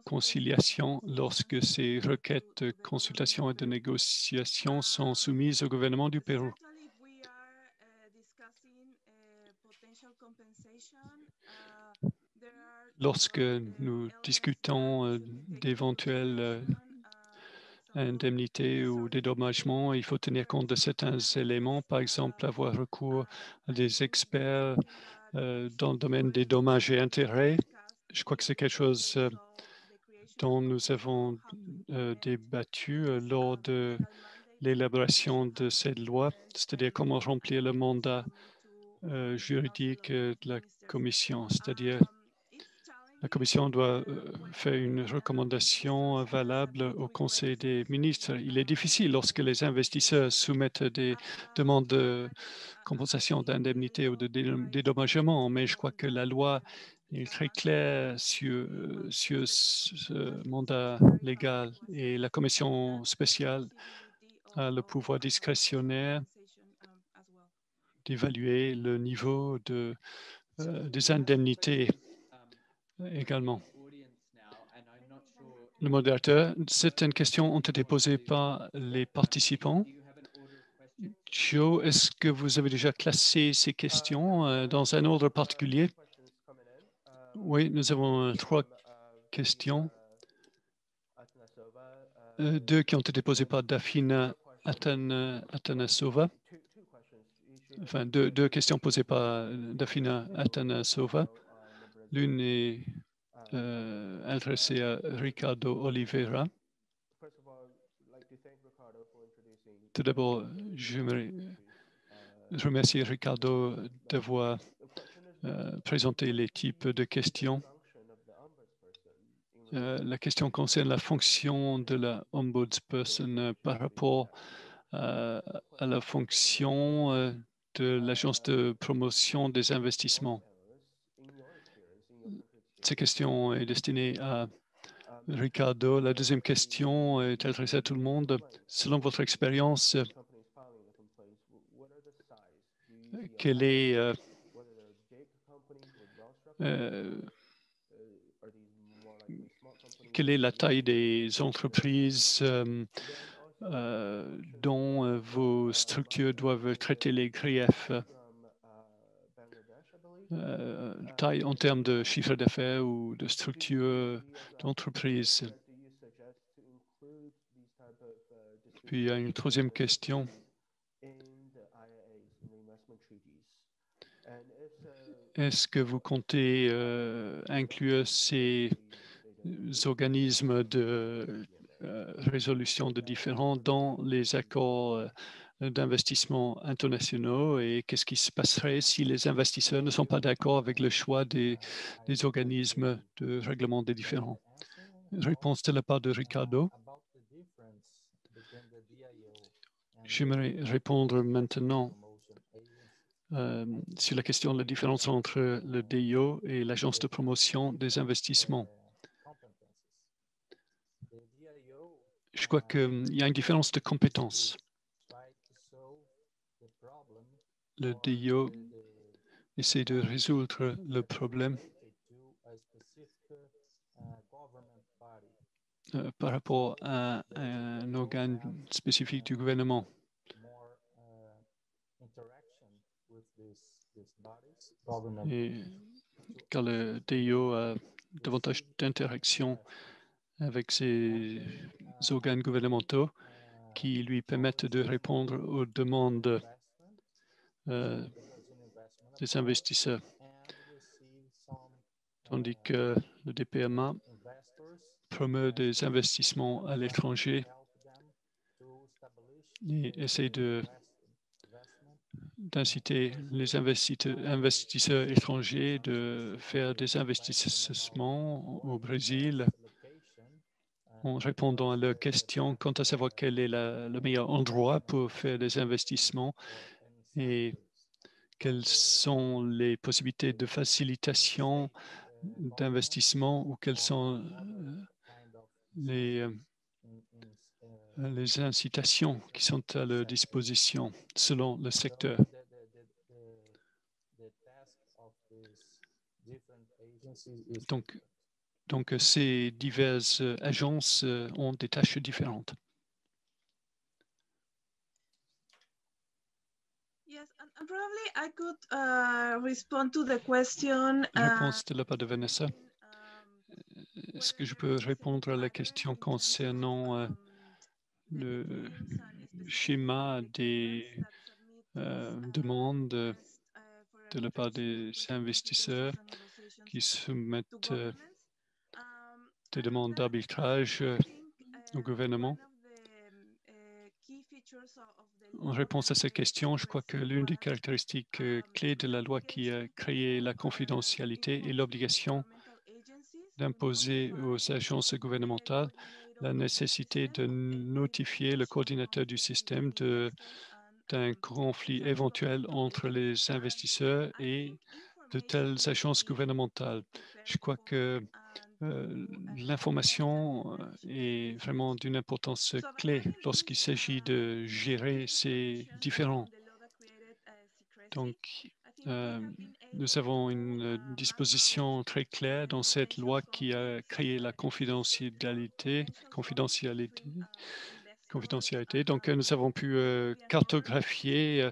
conciliation lorsque ces requêtes de consultation et de négociation sont soumises au gouvernement du Pérou. Lorsque nous discutons d'éventuelles indemnités ou dédommagements, il faut tenir compte de certains éléments, par exemple avoir recours à des experts dans le domaine des dommages et intérêts. Je crois que c'est quelque chose dont nous avons débattu lors de l'élaboration de cette loi, c'est-à-dire comment remplir le mandat juridique de la Commission, c'est-à-dire la Commission doit faire une recommandation valable au Conseil des ministres. Il est difficile lorsque les investisseurs soumettent des demandes de compensation d'indemnité ou de dédommagement, mais je crois que la loi est très claire sur ce mandat légal et la Commission spéciale a le pouvoir discrétionnaire d'évaluer le niveau des indemnités également. Le modérateur, certaines questions ont été posées par les participants. Do you have an order of questions? Joe, est-ce que vous avez déjà classé ces questions dans un ordre particulier? Oui, nous avons 3 questions. 2 qui ont été posées par Dafina Atanasova. Enfin, deux questions posées par Dafina Atanasova. L'une est adressée à Ricardo Oliveira. Tout d'abord, je remercie Ricardo d'avoir présenté les types de questions. La question concerne la fonction de la ombudsperson par rapport à la fonction de l'agence de promotion des investissements. Cette question est destinée à Ricardo. La deuxième question est adressée à tout le monde. Selon votre expérience, quelle est la taille des entreprises dont vos structures doivent traiter les griefs? Taille en termes de chiffre d'affaires ou de structure d'entreprise. Puis il y a une troisième question. Est-ce que vous comptez inclure ces organismes de résolution de différends dans les accords d'investissement internationaux et qu'est-ce qui se passerait si les investisseurs ne sont pas d'accord avec le choix des organismes de règlement des différends? Réponse de la part de Ricardo. J'aimerais répondre maintenant sur la question de la différence entre le DIO et l'Agence de promotion des investissements. Je crois qu'il y a une différence de compétences. Le DIO essaie de résoudre le problème par rapport à un organe spécifique du gouvernement. Et quand le DIO a davantage d'interactions avec ces organes gouvernementaux qui lui permettent de répondre aux demandes des investisseurs. Tandis que le DPMA promeut des investissements à l'étranger et essaie d'inciter les investisseurs étrangers de faire des investissements au Brésil en répondant à leurs questions quant à savoir quel est le meilleur endroit pour faire des investissements et quelles sont les possibilités de facilitation d'investissement ou quelles sont les incitations qui sont à leur disposition selon le secteur. Donc ces diverses agences ont des tâches différentes. Yes, and probably I could respond to the question. Réponse de la part de Vanessa. Est-ce que je peux répondre à la question concernant le schéma des demandes de la part des investisseurs qui soumettent des demandes d'arbitrage au gouvernement? En réponse à cette question, je crois que l'une des caractéristiques clés de la loi qui a créé la confidentialité est l'obligation d'imposer aux agences gouvernementales la nécessité de notifier le coordinateur du système d'un conflit éventuel entre les investisseurs et de telles agences gouvernementales. Je crois que l'information est vraiment d'une importance clé lorsqu'il s'agit de gérer ces différends. Donc, nous avons une disposition très claire dans cette loi qui a créé la confidentialité. Donc, nous avons pu cartographier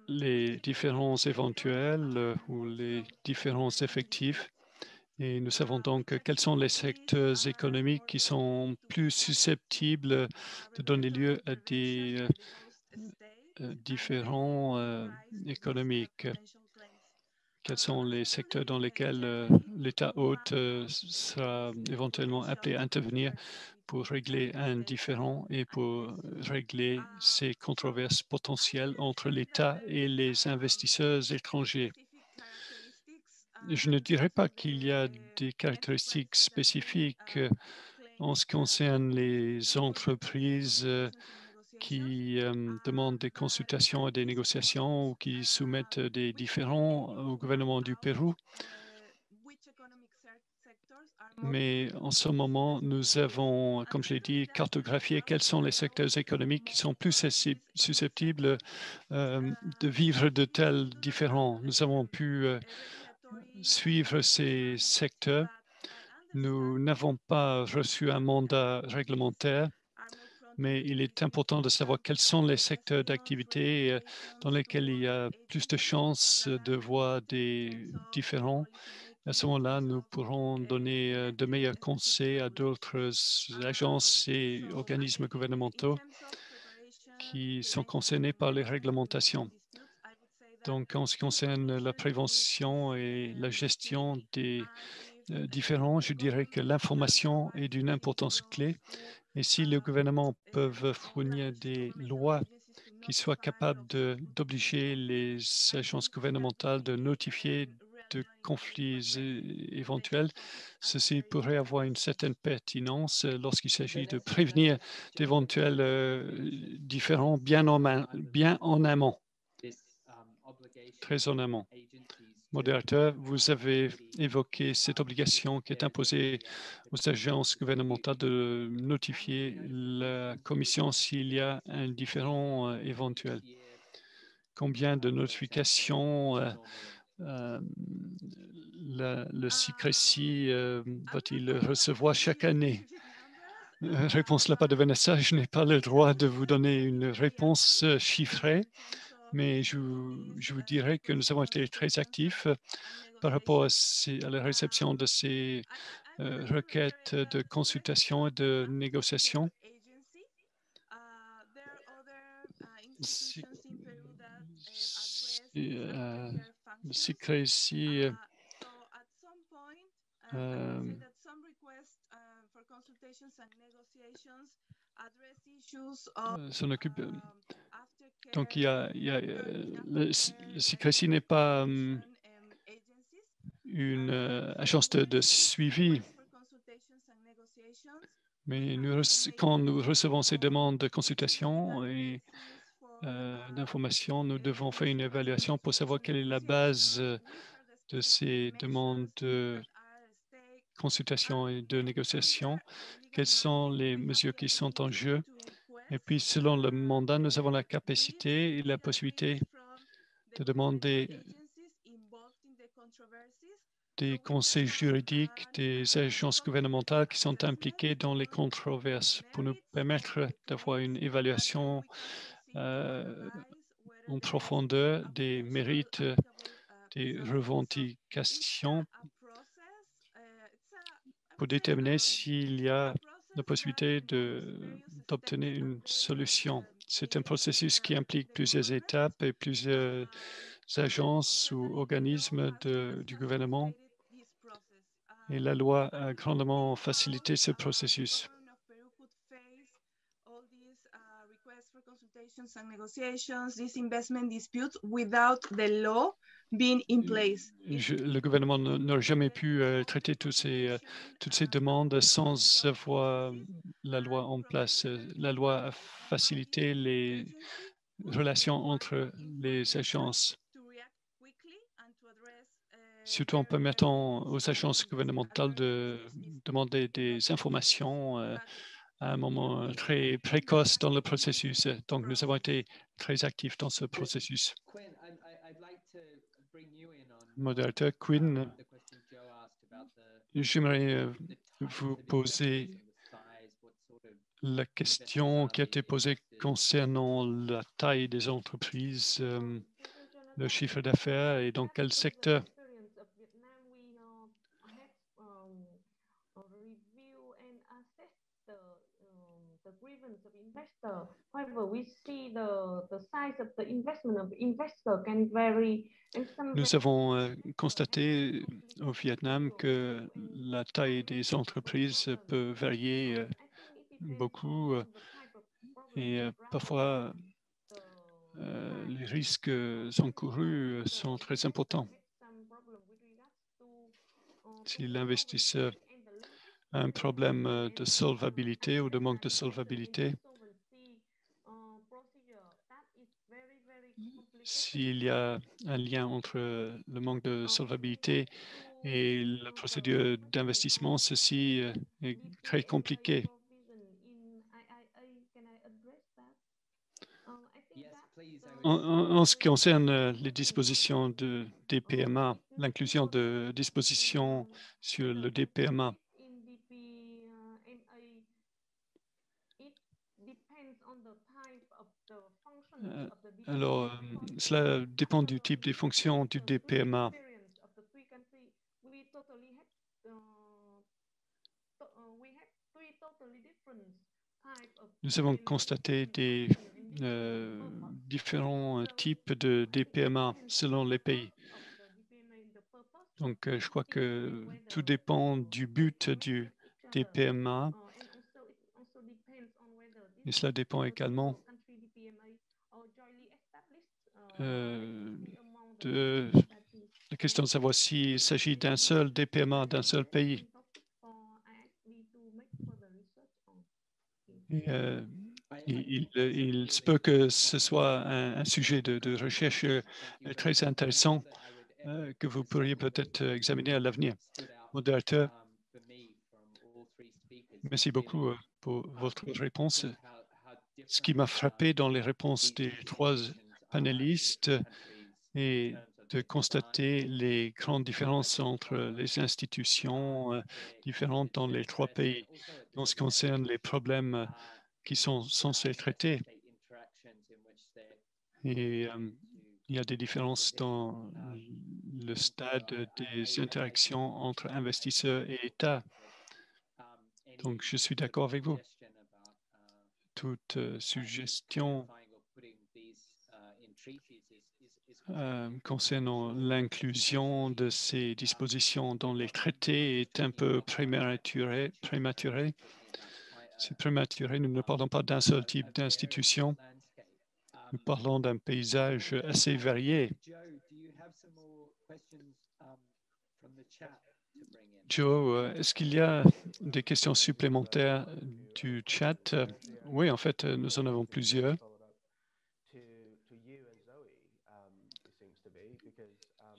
les différents éventuels ou les différents effectifs. Et nous savons donc quels sont les secteurs économiques qui sont plus susceptibles de donner lieu à des différents économiques. Quels sont les secteurs dans lesquels l'État hôte sera éventuellement appelé à intervenir pour régler un différend et pour régler ces controverses potentielles entre l'État et les investisseurs étrangers. Je ne dirais pas qu'il y a des caractéristiques spécifiques en ce qui concerne les entreprises qui demandent des consultations et des négociations ou qui soumettent des différends au gouvernement du Pérou. Mais en ce moment, nous avons, comme je l'ai dit, cartographié quels sont les secteurs économiques qui sont plus susceptibles de vivre de tels différends. Nous avons pu suivre ces secteurs. Nous n'avons pas reçu un mandat réglementaire, mais il est important de savoir quels sont les secteurs d'activité dans lesquels il y a plus de chances de voir des différends. À ce moment-là, nous pourrons donner de meilleurs conseils à d'autres agences et organismes gouvernementaux qui sont concernés par les réglementations. Donc, en ce qui concerne la prévention et la gestion des différents, je dirais que l'information est d'une importance clé. Et si le gouvernement peut fournir des lois qui soient capables d'obliger les agences gouvernementales de notifier de conflits éventuels, ceci pourrait avoir une certaine pertinence lorsqu'il s'agit de prévenir d'éventuels différends bien en amont, très en amont. Modérateur, vous avez évoqué cette obligation qui est imposée aux agences gouvernementales de notifier la Commission s'il y a un différend éventuel. Combien de notifications le secrecy va-t-il recevoir chaque année? Réponse là pas de Vanessa, je n'ai pas le droit de vous donner une réponse chiffrée, mais je vous dirais que nous avons été très actifs par rapport à la réception de ces requêtes de consultation et de négociation. Le secrecy s'en occupe. Donc, le secrecy n'est pas une agence de suivi, mais quand nous recevons ces demandes de consultation et d'information, nous devons faire une évaluation pour savoir quelle est la base de ces demandes de consultation et de négociation, quelles sont les mesures qui sont en jeu. Et puis, selon le mandat, nous avons la capacité et la possibilité de demander des conseils juridiques des agences gouvernementales qui sont impliquées dans les controverses pour nous permettre d'avoir une évaluation en profondeur des mérites, des revendications pour déterminer s'il y a la possibilité d'obtenir une solution. C'est un processus qui implique plusieurs étapes et plusieurs agences ou organismes du gouvernement. Et la loi a grandement facilité ce processus. Le gouvernement n'aurait jamais pu traiter toutes ces demandes sans avoir la loi en place. La loi a facilité les relations entre les agences, surtout en permettant aux agences gouvernementales de demander des informations à un moment très précoce dans le processus. Donc, nous avons été très actifs dans ce processus. Quinn, I'd like to bring you in on Modérateur Quinn, the question Joe asked about j'aimerais the types vous of poser investments and the size, what sort of la question qui a été posée concernant la taille des entreprises, le chiffre d'affaires et dans quel secteur. Grievance of investor. However, we see the size of the investment of investor can vary. Nous avons constaté au Vietnam que la taille des entreprises peut varier beaucoup et parfois les risques encourus sont très importants. Si l'investisseur a un problème de solvabilité ou de manque de solvabilité, s'il y a un lien entre le manque de solvabilité et la procédure d'investissement, ceci est très compliqué. En ce qui concerne les dispositions de DPMA, l'inclusion de dispositions sur le DPMA, alors, cela dépend du type des fonctions du DPMA. Nous avons constaté des différents types de DPMA selon les pays. Donc, je crois que tout dépend du but du DPMA. Et cela dépend également de la question de savoir s'il s'agit d'un seul DPMA, d'un seul pays. Et, il se peut que ce soit un sujet de recherche très intéressant que vous pourriez peut-être examiner à l'avenir. Modérateur, merci beaucoup pour votre réponse. Ce qui m'a frappé dans les réponses des trois panélistes est de constater les grandes différences entre les institutions différentes dans les trois pays en ce qui concerne les problèmes qui sont censés traiter. Et il y a des différences dans le stade des interactions entre investisseurs et États. Donc, je suis d'accord avec vous. Toute suggestion concernant l'inclusion de ces dispositions dans les traités est un peu prématurée. C'est prématuré. Nous ne parlons pas d'un seul type d'institution. Nous parlons d'un paysage assez varié. Joe, est-ce qu'il y a des questions supplémentaires du chat? Oui, en fait, nous en avons plusieurs.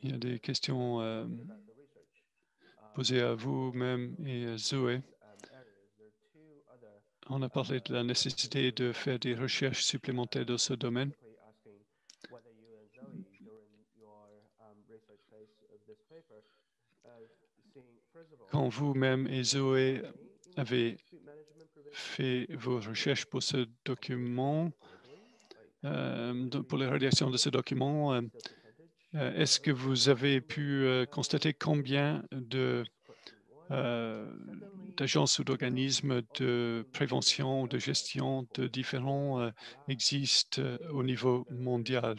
Il y a des questions posées à vous-même et à Zoé. On a parlé de la nécessité de faire des recherches supplémentaires dans ce domaine. Quand vous-même et Zoé avez fait vos recherches pour ce document, pour la rédaction de ce document, est-ce que vous avez pu constater combien d'agences ou d'organismes de prévention ou de gestion de différents existent au niveau mondial?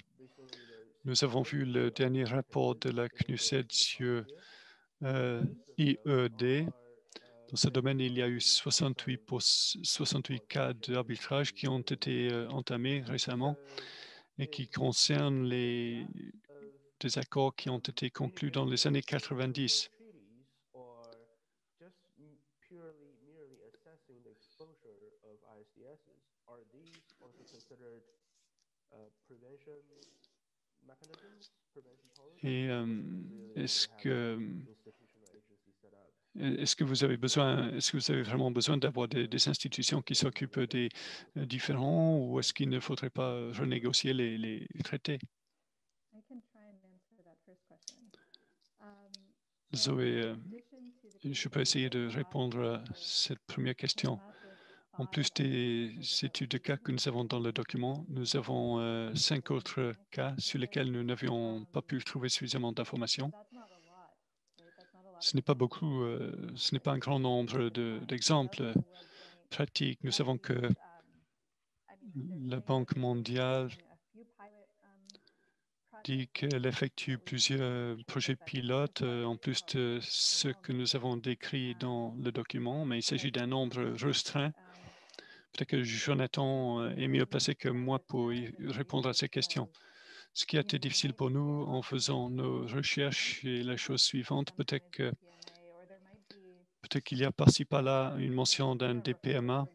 Nous avons vu le dernier rapport de la CNUSED sur IED. Dans ce domaine, il y a eu 68 cas d'arbitrage qui ont été entamés récemment et qui concernent des accords qui ont été conclus dans les années 90. Et est-ce est-ce que vous avez vraiment besoin d'avoir des institutions qui s'occupent des différends, ou est-ce qu'il ne faudrait pas renégocier les traités? Zoé, je peux essayer de répondre à cette première question. En plus des études de cas que nous avons dans le document, nous avons 5 autres cas sur lesquels nous n'avions pas pu trouver suffisamment d'informations. Ce n'est pas beaucoup, ce n'est pas un grand nombre d'exemples pratiques. Nous savons que la Banque mondiale dit qu'elle effectue plusieurs projets pilotes, en plus de ce que nous avons décrit dans le document, mais il s'agit d'un nombre restreint. Peut-être que Jonathan est mieux placé que moi pour y répondre à ces questions. Ce qui a été difficile pour nous en faisant nos recherches est la chose suivante. Peut-être qu'il y a par-ci par-là une mention d'un DPMA.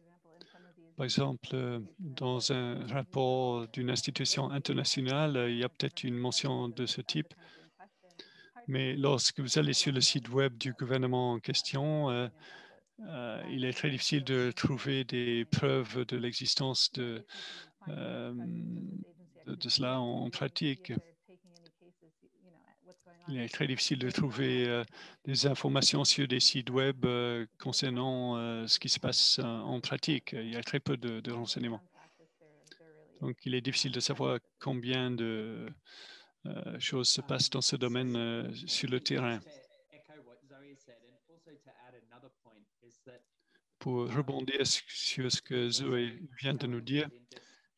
Par exemple, dans un rapport d'une institution internationale, il y a peut-être une mention de ce type. Mais lorsque vous allez sur le site web du gouvernement en question, il est très difficile de trouver des preuves de l'existence de cela en pratique. Il est très difficile de trouver des informations sur des sites web concernant ce qui se passe en pratique. Il y a très peu de renseignements. Donc, il est difficile de savoir combien de choses se passent dans ce domaine sur le terrain. Pour rebondir sur ce que Zoé vient de nous dire,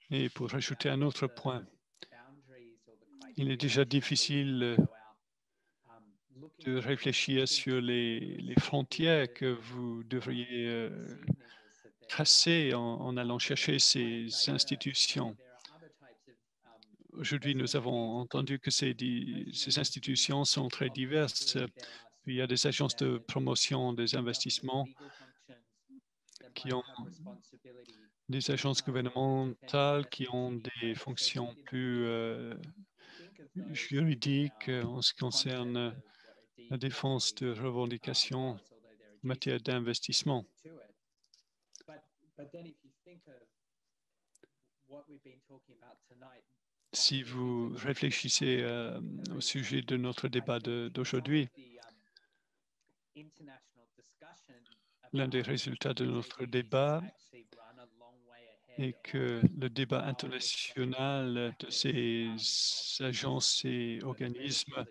et pour rajouter un autre point, il est déjà difficile de réfléchir sur les frontières que vous devriez tracer en allant chercher ces institutions. Aujourd'hui, nous avons entendu que ces institutions sont très diverses. Il y a des agences de promotion des investissements qui ont des agences gouvernementales qui ont des fonctions plus juridiques en ce qui concerne la défense de revendications en matière d'investissement. Si vous réfléchissez au sujet de notre débat d'aujourd'hui, l'un des résultats de notre débat est que le débat international de ces agences et organismes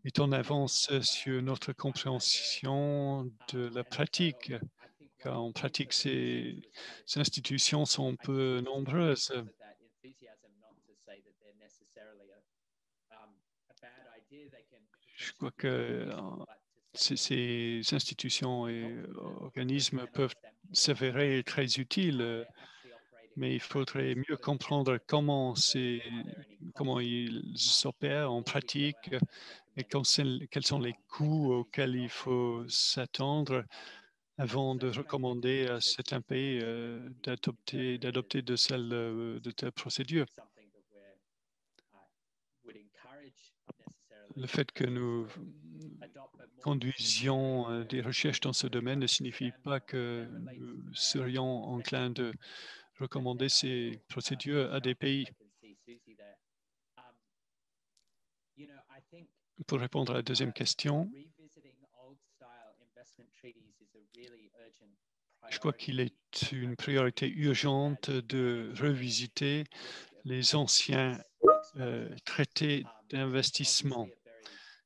est en avance sur notre compréhension de la pratique, car en pratique, ces institutions sont peu nombreuses. Je crois que ces institutions et organismes peuvent s'avérer très utiles, mais il faudrait mieux comprendre comment ils opèrent en pratique et quels sont les coûts auxquels il faut s'attendre avant de recommander à certains pays d'adopter de telles procédures. Le fait que nous conduisions des recherches dans ce domaine ne signifie pas que nous serions enclins de recommander ces procédures à des pays. Pour répondre à la deuxième question, je crois qu'il est une priorité urgente de revisiter les anciens traités d'investissement.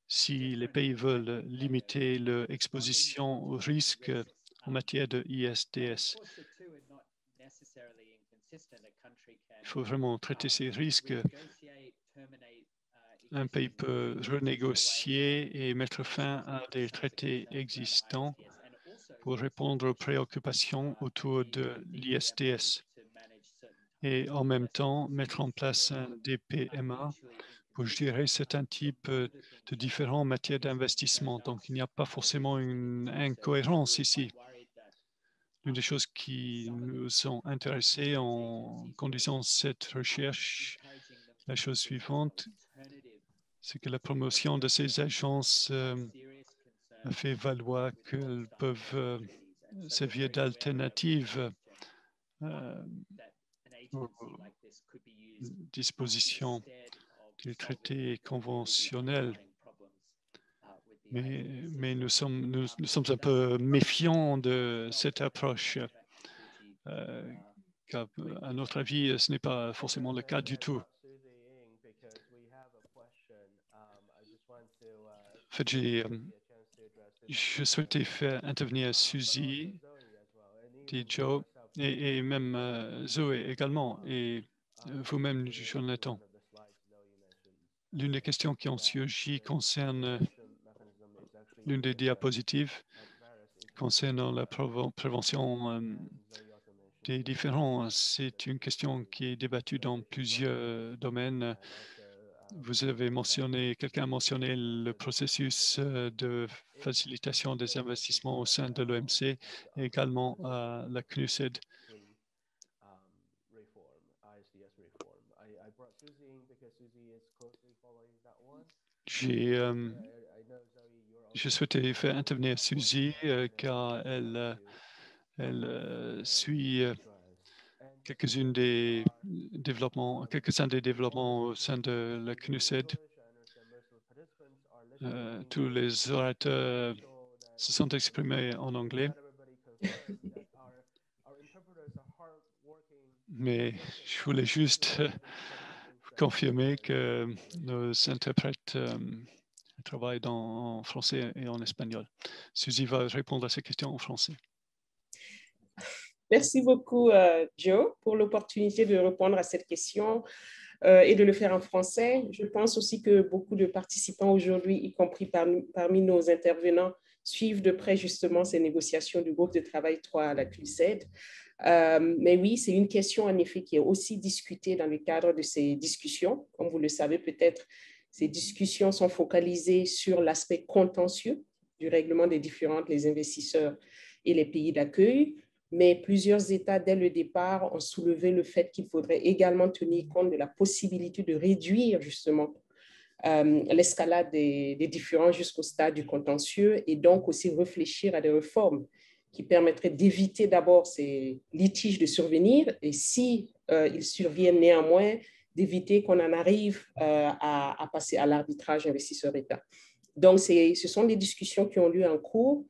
Si les pays veulent limiter leur exposition au risque en matière de ISDS, il faut vraiment traiter ces risques. Un pays peut renégocier et mettre fin à des traités existants pour répondre aux préoccupations autour de l'ISDS et en même temps mettre en place un DPMA pour gérer certains types de différents matières d'investissement. Donc, il n'y a pas forcément une incohérence ici. L'une des choses qui nous ont intéressés en conduisant cette recherche, la chose suivante, c'est que la promotion de ces agences a fait valoir qu'elles peuvent servir d'alternative aux dispositions du traité conventionnel. Mais nous sommes un peu méfiants de cette approche, car à notre avis, ce n'est pas forcément le cas du tout. En fait, je souhaitais faire intervenir Suzy, Joe et même Zoé également, et vous-même, Jonathan. L'une des questions qui ont surgi concerne l'une des diapositives concernant la prévention des différends. C'est une question qui est débattue dans plusieurs domaines. Vous avez mentionné, quelqu'un a mentionné le processus de facilitation des investissements au sein de l'OMC et également la CNUSED. Je souhaitais faire intervenir Suzy car elle suit quelques-uns des développements au sein de la CNUSED. Tous les orateurs se sont exprimés en anglais. Mais je voulais juste confirmer que nos interprètes travaillent en français et en espagnol. Suzy va répondre à ces questions en français. Merci beaucoup, Joe, pour l'opportunité de répondre à cette question et de le faire en français. Je pense aussi que beaucoup de participants aujourd'hui, y compris parmi nos intervenants, suivent de près justement ces négociations du groupe de travail 3 à la CNUSED. Mais oui, c'est une question en effet qui est aussi discutée dans le cadre de ces discussions. Comme vous le savez peut-être, ces discussions sont focalisées sur l'aspect contentieux du règlement des différends entre les investisseurs et les pays d'accueil. Mais plusieurs États, dès le départ, ont soulevé le fait qu'il faudrait également tenir compte de la possibilité de réduire justement l'escalade des différends jusqu'au stade du contentieux et donc aussi réfléchir à des réformes qui permettraient d'éviter d'abord ces litiges de survenir et si ils surviennent néanmoins, d'éviter qu'on en arrive à passer à l'arbitrage investisseur-État. Donc, ce sont des discussions qui ont lieu en cours.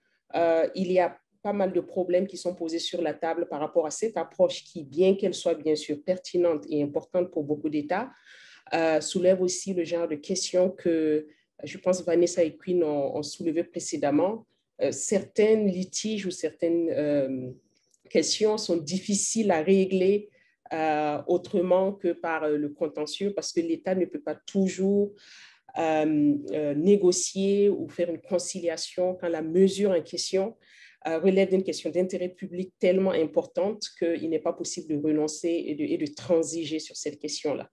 Il y a pas mal de problèmes qui sont posés sur la table par rapport à cette approche qui, bien qu'elle soit bien sûr pertinente et importante pour beaucoup d'États, soulève aussi le genre de questions que je pense Vanessa et Quinn ont soulevé précédemment. Certains litiges ou certaines questions sont difficiles à régler autrement que par le contentieux parce que l'État ne peut pas toujours négocier ou faire une conciliation quand la mesure en question relève d'une question d'intérêt public tellement importante qu'il n'est pas possible de renoncer et de transiger sur cette question-là.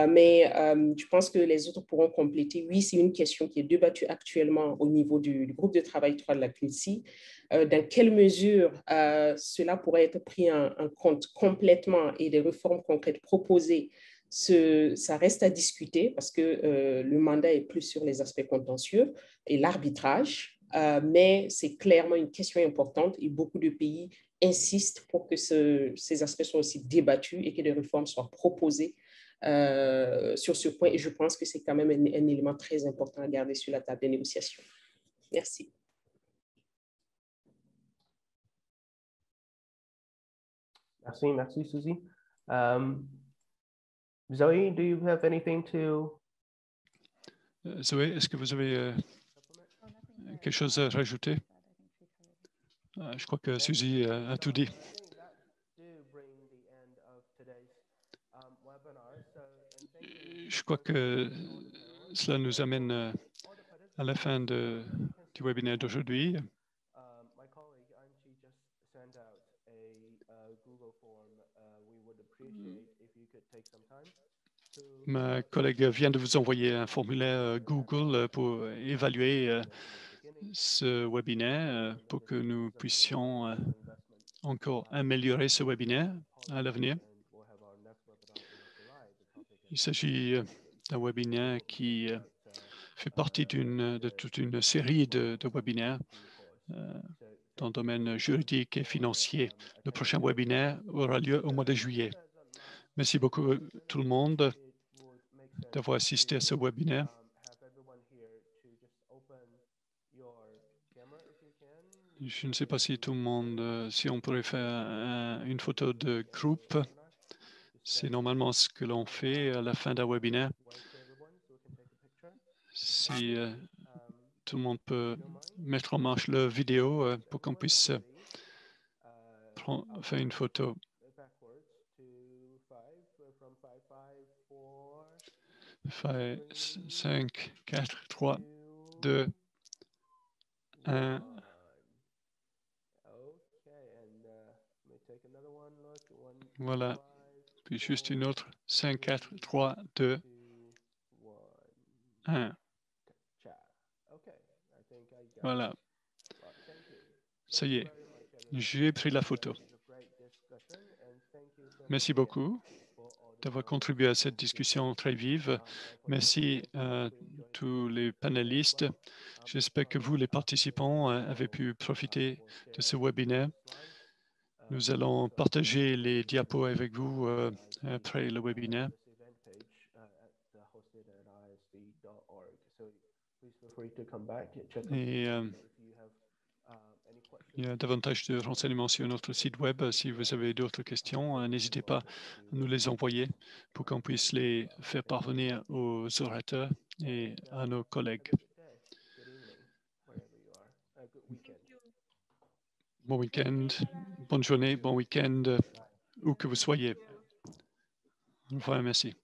Mais je pense que les autres pourront compléter. Oui, c'est une question qui est débattue actuellement au niveau du groupe de travail 3 de la CNUSI. Dans quelle mesure cela pourrait être pris en compte complètement et des réformes concrètes proposées, ça reste à discuter parce que le mandat est plus sur les aspects contentieux et l'arbitrage. Mais c'est clairement une question importante et beaucoup de pays insistent pour que ces aspects soient aussi débattus et que des réformes soient proposées sur ce point. Et je pense que c'est quand même un élément très important à garder sur la table des négociations. Merci. Merci, Suzy. Zoe, do you have anything to... Zoé, est-ce que vous avez quelque chose à rajouter? Je crois que Suzy a tout dit. Je crois que cela nous amène à la fin du webinaire d'aujourd'hui. Ma collègue vient de vous envoyer un formulaire Google pour évaluer ce webinaire pour que nous puissions encore améliorer ce webinaire à l'avenir. Il s'agit d'un webinaire qui fait partie de toute une série de webinaires dans le domaine juridique et financier. Le prochain webinaire aura lieu au mois de juillet. Merci beaucoup tout le monde d'avoir assisté à ce webinaire. Je ne sais pas si tout le monde, si on pourrait faire une photo de groupe. C'est normalement ce que l'on fait à la fin d'un webinaire. Si tout le monde peut mettre en marche la vidéo pour qu'on puisse faire une photo. 5, 4, 3, 2, 1. Voilà. Puis juste une autre. 5, 4, 3, 2, 1. Voilà. Ça y est. J'ai pris la photo. Merci beaucoup d'avoir contribué à cette discussion très vive. Merci à tous les panélistes. J'espère que vous, les participants, avez pu profiter de ce webinaire. Nous allons partager les diapos avec vous après le webinaire. Et il y a davantage de renseignements sur notre site web. Si vous avez d'autres questions, n'hésitez pas à nous les envoyer pour qu'on puisse les faire parvenir aux orateurs et à nos collègues. Bon week-end, bonne journée, bon week-end, où que vous soyez. Au revoir, merci.